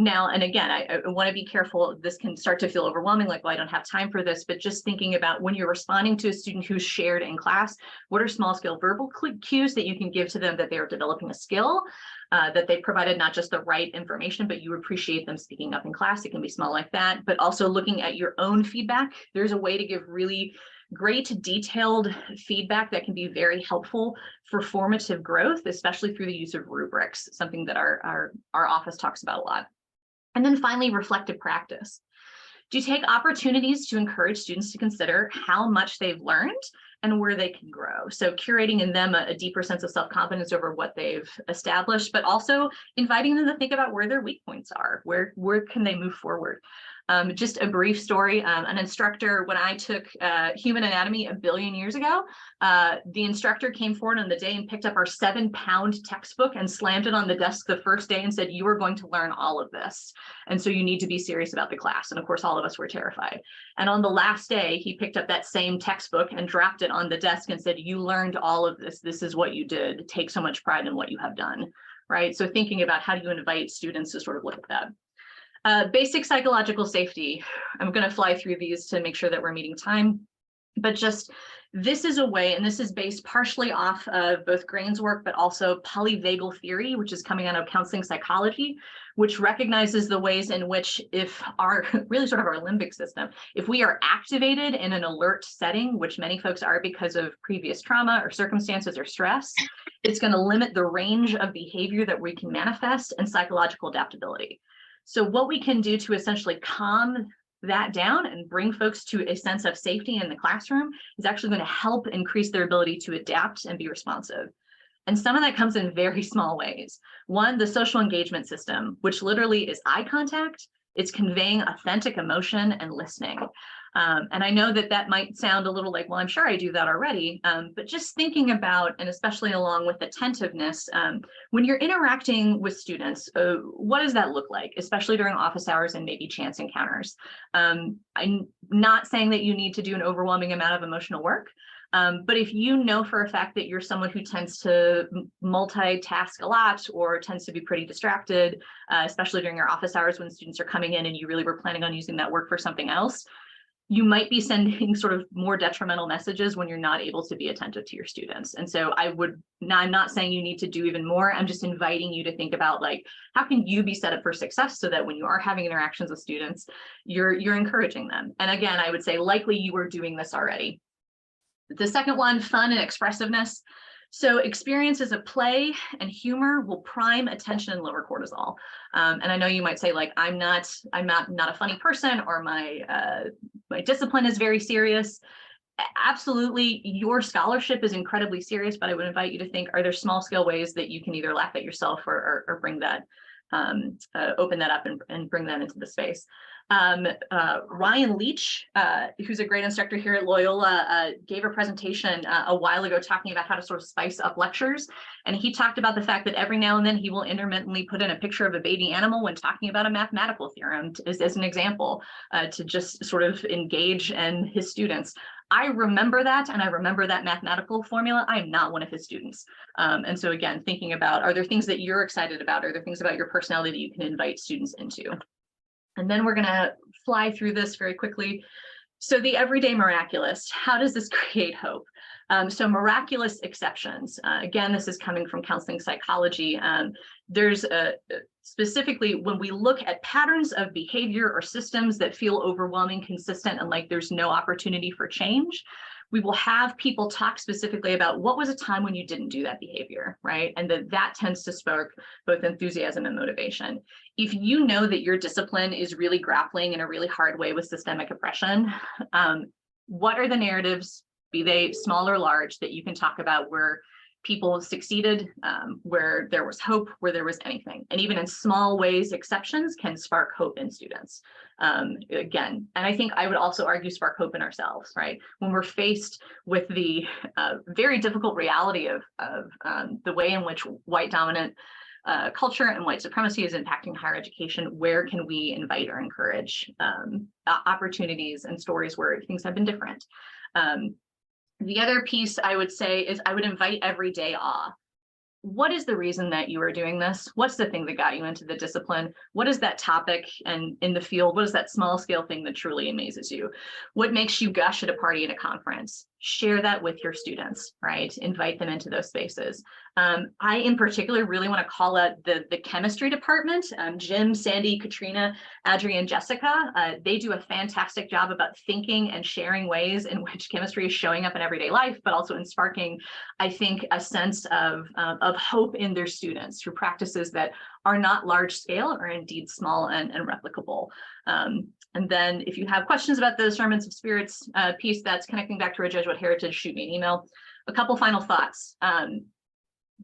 Now, and again, I want to be careful. This can start to feel overwhelming, like, well, I don't have time for this, but just thinking about when you're responding to a student who's shared in class, what are small scale verbal cues that you can give to them that they are developing a skill, that they provided not just the right information, but you appreciate them speaking up in class. It can be small like that, but also looking at your own feedback. There's a way to give really great detailed feedback that can be very helpful for formative growth, especially through the use of rubrics, something that our office talks about a lot. And then finally, reflective practice. Do you take opportunities to encourage students to consider how much they've learned and where they can grow? So curating in them a deeper sense of self-confidence over what they've established, but also inviting them to think about where their weak points are, where can they move forward? Just a brief story, an instructor, when I took human anatomy 1 billion years ago, the instructor came forward on the day and picked up our 7-pound textbook and slammed it on the desk the first day and said, you are going to learn all of this. And so you need to be serious about the class. And of course, all of us were terrified. And on the last day, he picked up that same textbook and dropped it on the desk and said, you learned all of this. This is what you did. Take so much pride in what you have done, right? So thinking about how do you invite students to sort of look at that. Basic psychological safety. I'm going to fly through these to make sure that we're meeting time, but just this is a way, and this is based partially off of both Grain's work, but also polyvagal theory, which is coming out of counseling psychology, which recognizes the ways in which if our, really sort of our limbic system, if we are activated in an alert setting, which many folks are because of previous trauma or circumstances or stress, it's going to limit the range of behavior that we can manifest and psychological adaptability. So what we can do to essentially calm that down and bring folks to a sense of safety in the classroom is actually going to help increase their ability to adapt and be responsive. And some of that comes in very small ways. One, the social engagement system, which literally is eye contact, It's conveying authentic emotion and listening. And I know that that might sound a little like, well, I'm sure I do that already, but just thinking about, and especially along with attentiveness, when you're interacting with students, what does that look like, especially during office hours and maybe chance encounters? I'm not saying that you need to do an overwhelming amount of emotional work, but if you know for a fact that you're someone who tends to multitask a lot or tends to be pretty distracted, especially during your office hours when students are coming in and you really were planning on using that work for something else, you might be sending sort of more detrimental messages when you're not able to be attentive to your students. And so I'm not saying you need to do even more. I'm just inviting you to think about, like, how can you be set up for success so that when you are having interactions with students, you're encouraging them. And again, I would say likely you are doing this already. The second one, fun and expressiveness. So experiences of play and humor will prime attention and lower cortisol. And I know you might say, like, I'm not a funny person, or my discipline is very serious. Absolutely, your scholarship is incredibly serious, but I would invite you to think, are there small scale ways that you can either laugh at yourself or bring that, open that up and bring that into the space. Ryan Leach, who's a great instructor here at Loyola, gave a presentation a while ago talking about how to sort of spice up lectures. And he talked about the fact that every now and then he will intermittently put in a picture of a baby animal when talking about a mathematical theorem as an example, to just sort of engage his students. I remember that, and I remember that mathematical formula. I'm not one of his students. And so again, thinking about, are there things that you're excited about? Are there things about your personality that you can invite students into? And then we're going to fly through this very quickly. So the everyday miraculous, how does this create hope? So miraculous exceptions. Again, this is coming from counseling psychology. There's specifically when we look at patterns of behavior or systems that feel overwhelming, consistent, and like there's no opportunity for change, we will have people talk specifically about what was a time when you didn't do that behavior, right? And that tends to spark both enthusiasm and motivation. If you know that your discipline is really grappling in a really hard way with systemic oppression, what are the narratives, be they small or large, that you can talk about where people succeeded, where there was hope, where there was anything? And even in small ways, exceptions can spark hope in students. Again, and I think I would also argue spark hope in ourselves, right? When we're faced with the very difficult reality of the way in which white dominant culture and white supremacy is impacting higher education, where can we invite or encourage opportunities and stories where things have been different? The other piece I would say is I would invite everyday awe. What is the reason that you are doing this? What's the thing that got you into the discipline? What is that topic and in the field? What is that small scale thing that truly amazes you? What makes you gush at a party at a conference? Share that with your students, right? Invite them into those spaces. I, in particular, really want to call out the chemistry department. Jim, Sandy, Katrina, Adri, and Jessica. They do a fantastic job about thinking and sharing ways in which chemistry is showing up in everyday life, but also in sparking, I think, a sense of hope in their students through practices that are not large scale or indeed small and replicable. And then if you have questions about the Sermons of Spirits piece that's connecting back to our Jesuit heritage, shoot me an email. A couple final thoughts.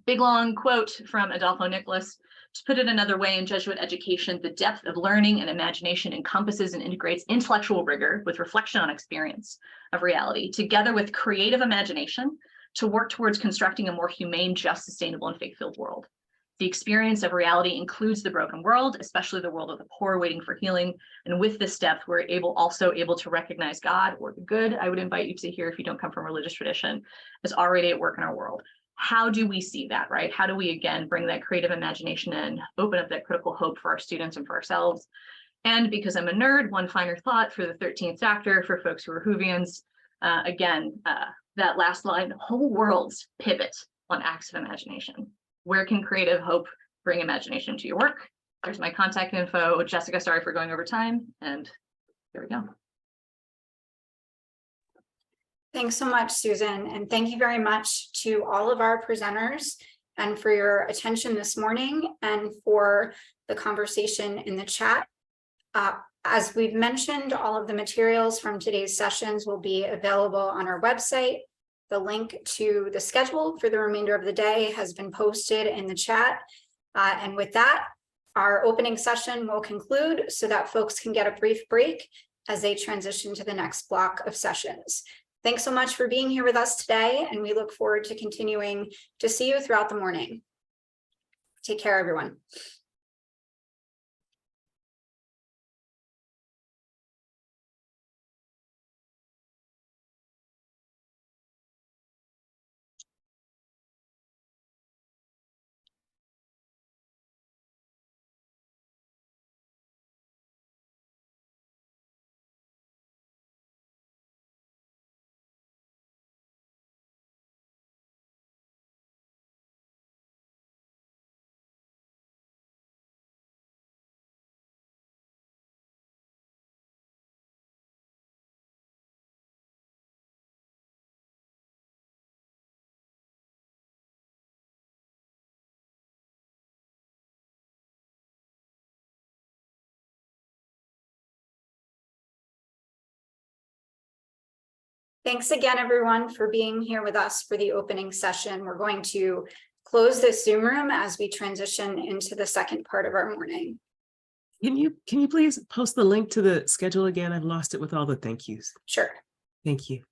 Big long quote from Adolfo Nicholas. To put it another way, in Jesuit education, the depth of learning and imagination encompasses and integrates intellectual rigor with reflection on experience of reality, together with creative imagination, to work towards constructing a more humane, just, sustainable, and faith-filled world. The experience of reality includes the broken world, especially the world of the poor waiting for healing. And with this depth, we're also able to recognize God, or the good, I would invite you to hear if you don't come from a religious tradition, is already at work in our world. How do we see that, right? How do we, again, bring that creative imagination in, open up that critical hope for our students and for ourselves? And because I'm a nerd, one finer thought for the 13th Doctor, for folks who are Whovians, that last line, whole worlds pivot on acts of imagination. Where can creative hope bring imagination to your work? There's my contact info. Jessica, sorry for going over time, and here we go. Thanks so much, Susan, and thank you very much to all of our presenters and for your attention this morning and for the conversation in the chat. As we've mentioned, all of the materials from today's sessions will be available on our website. The link to the schedule for the remainder of the day has been posted in the chat. And with that, Our opening session will conclude so that folks can get a brief break as they transition to the next block of sessions. Thanks so much for being here with us today, and we look forward to continuing to see you throughout the morning. Take care, everyone. Thanks again, everyone, for being here with us for the opening session. We're going to close this Zoom room as we transition into the second part of our morning. Can you please post the link to the schedule again? I've lost it with all the thank yous. Sure. Thank you.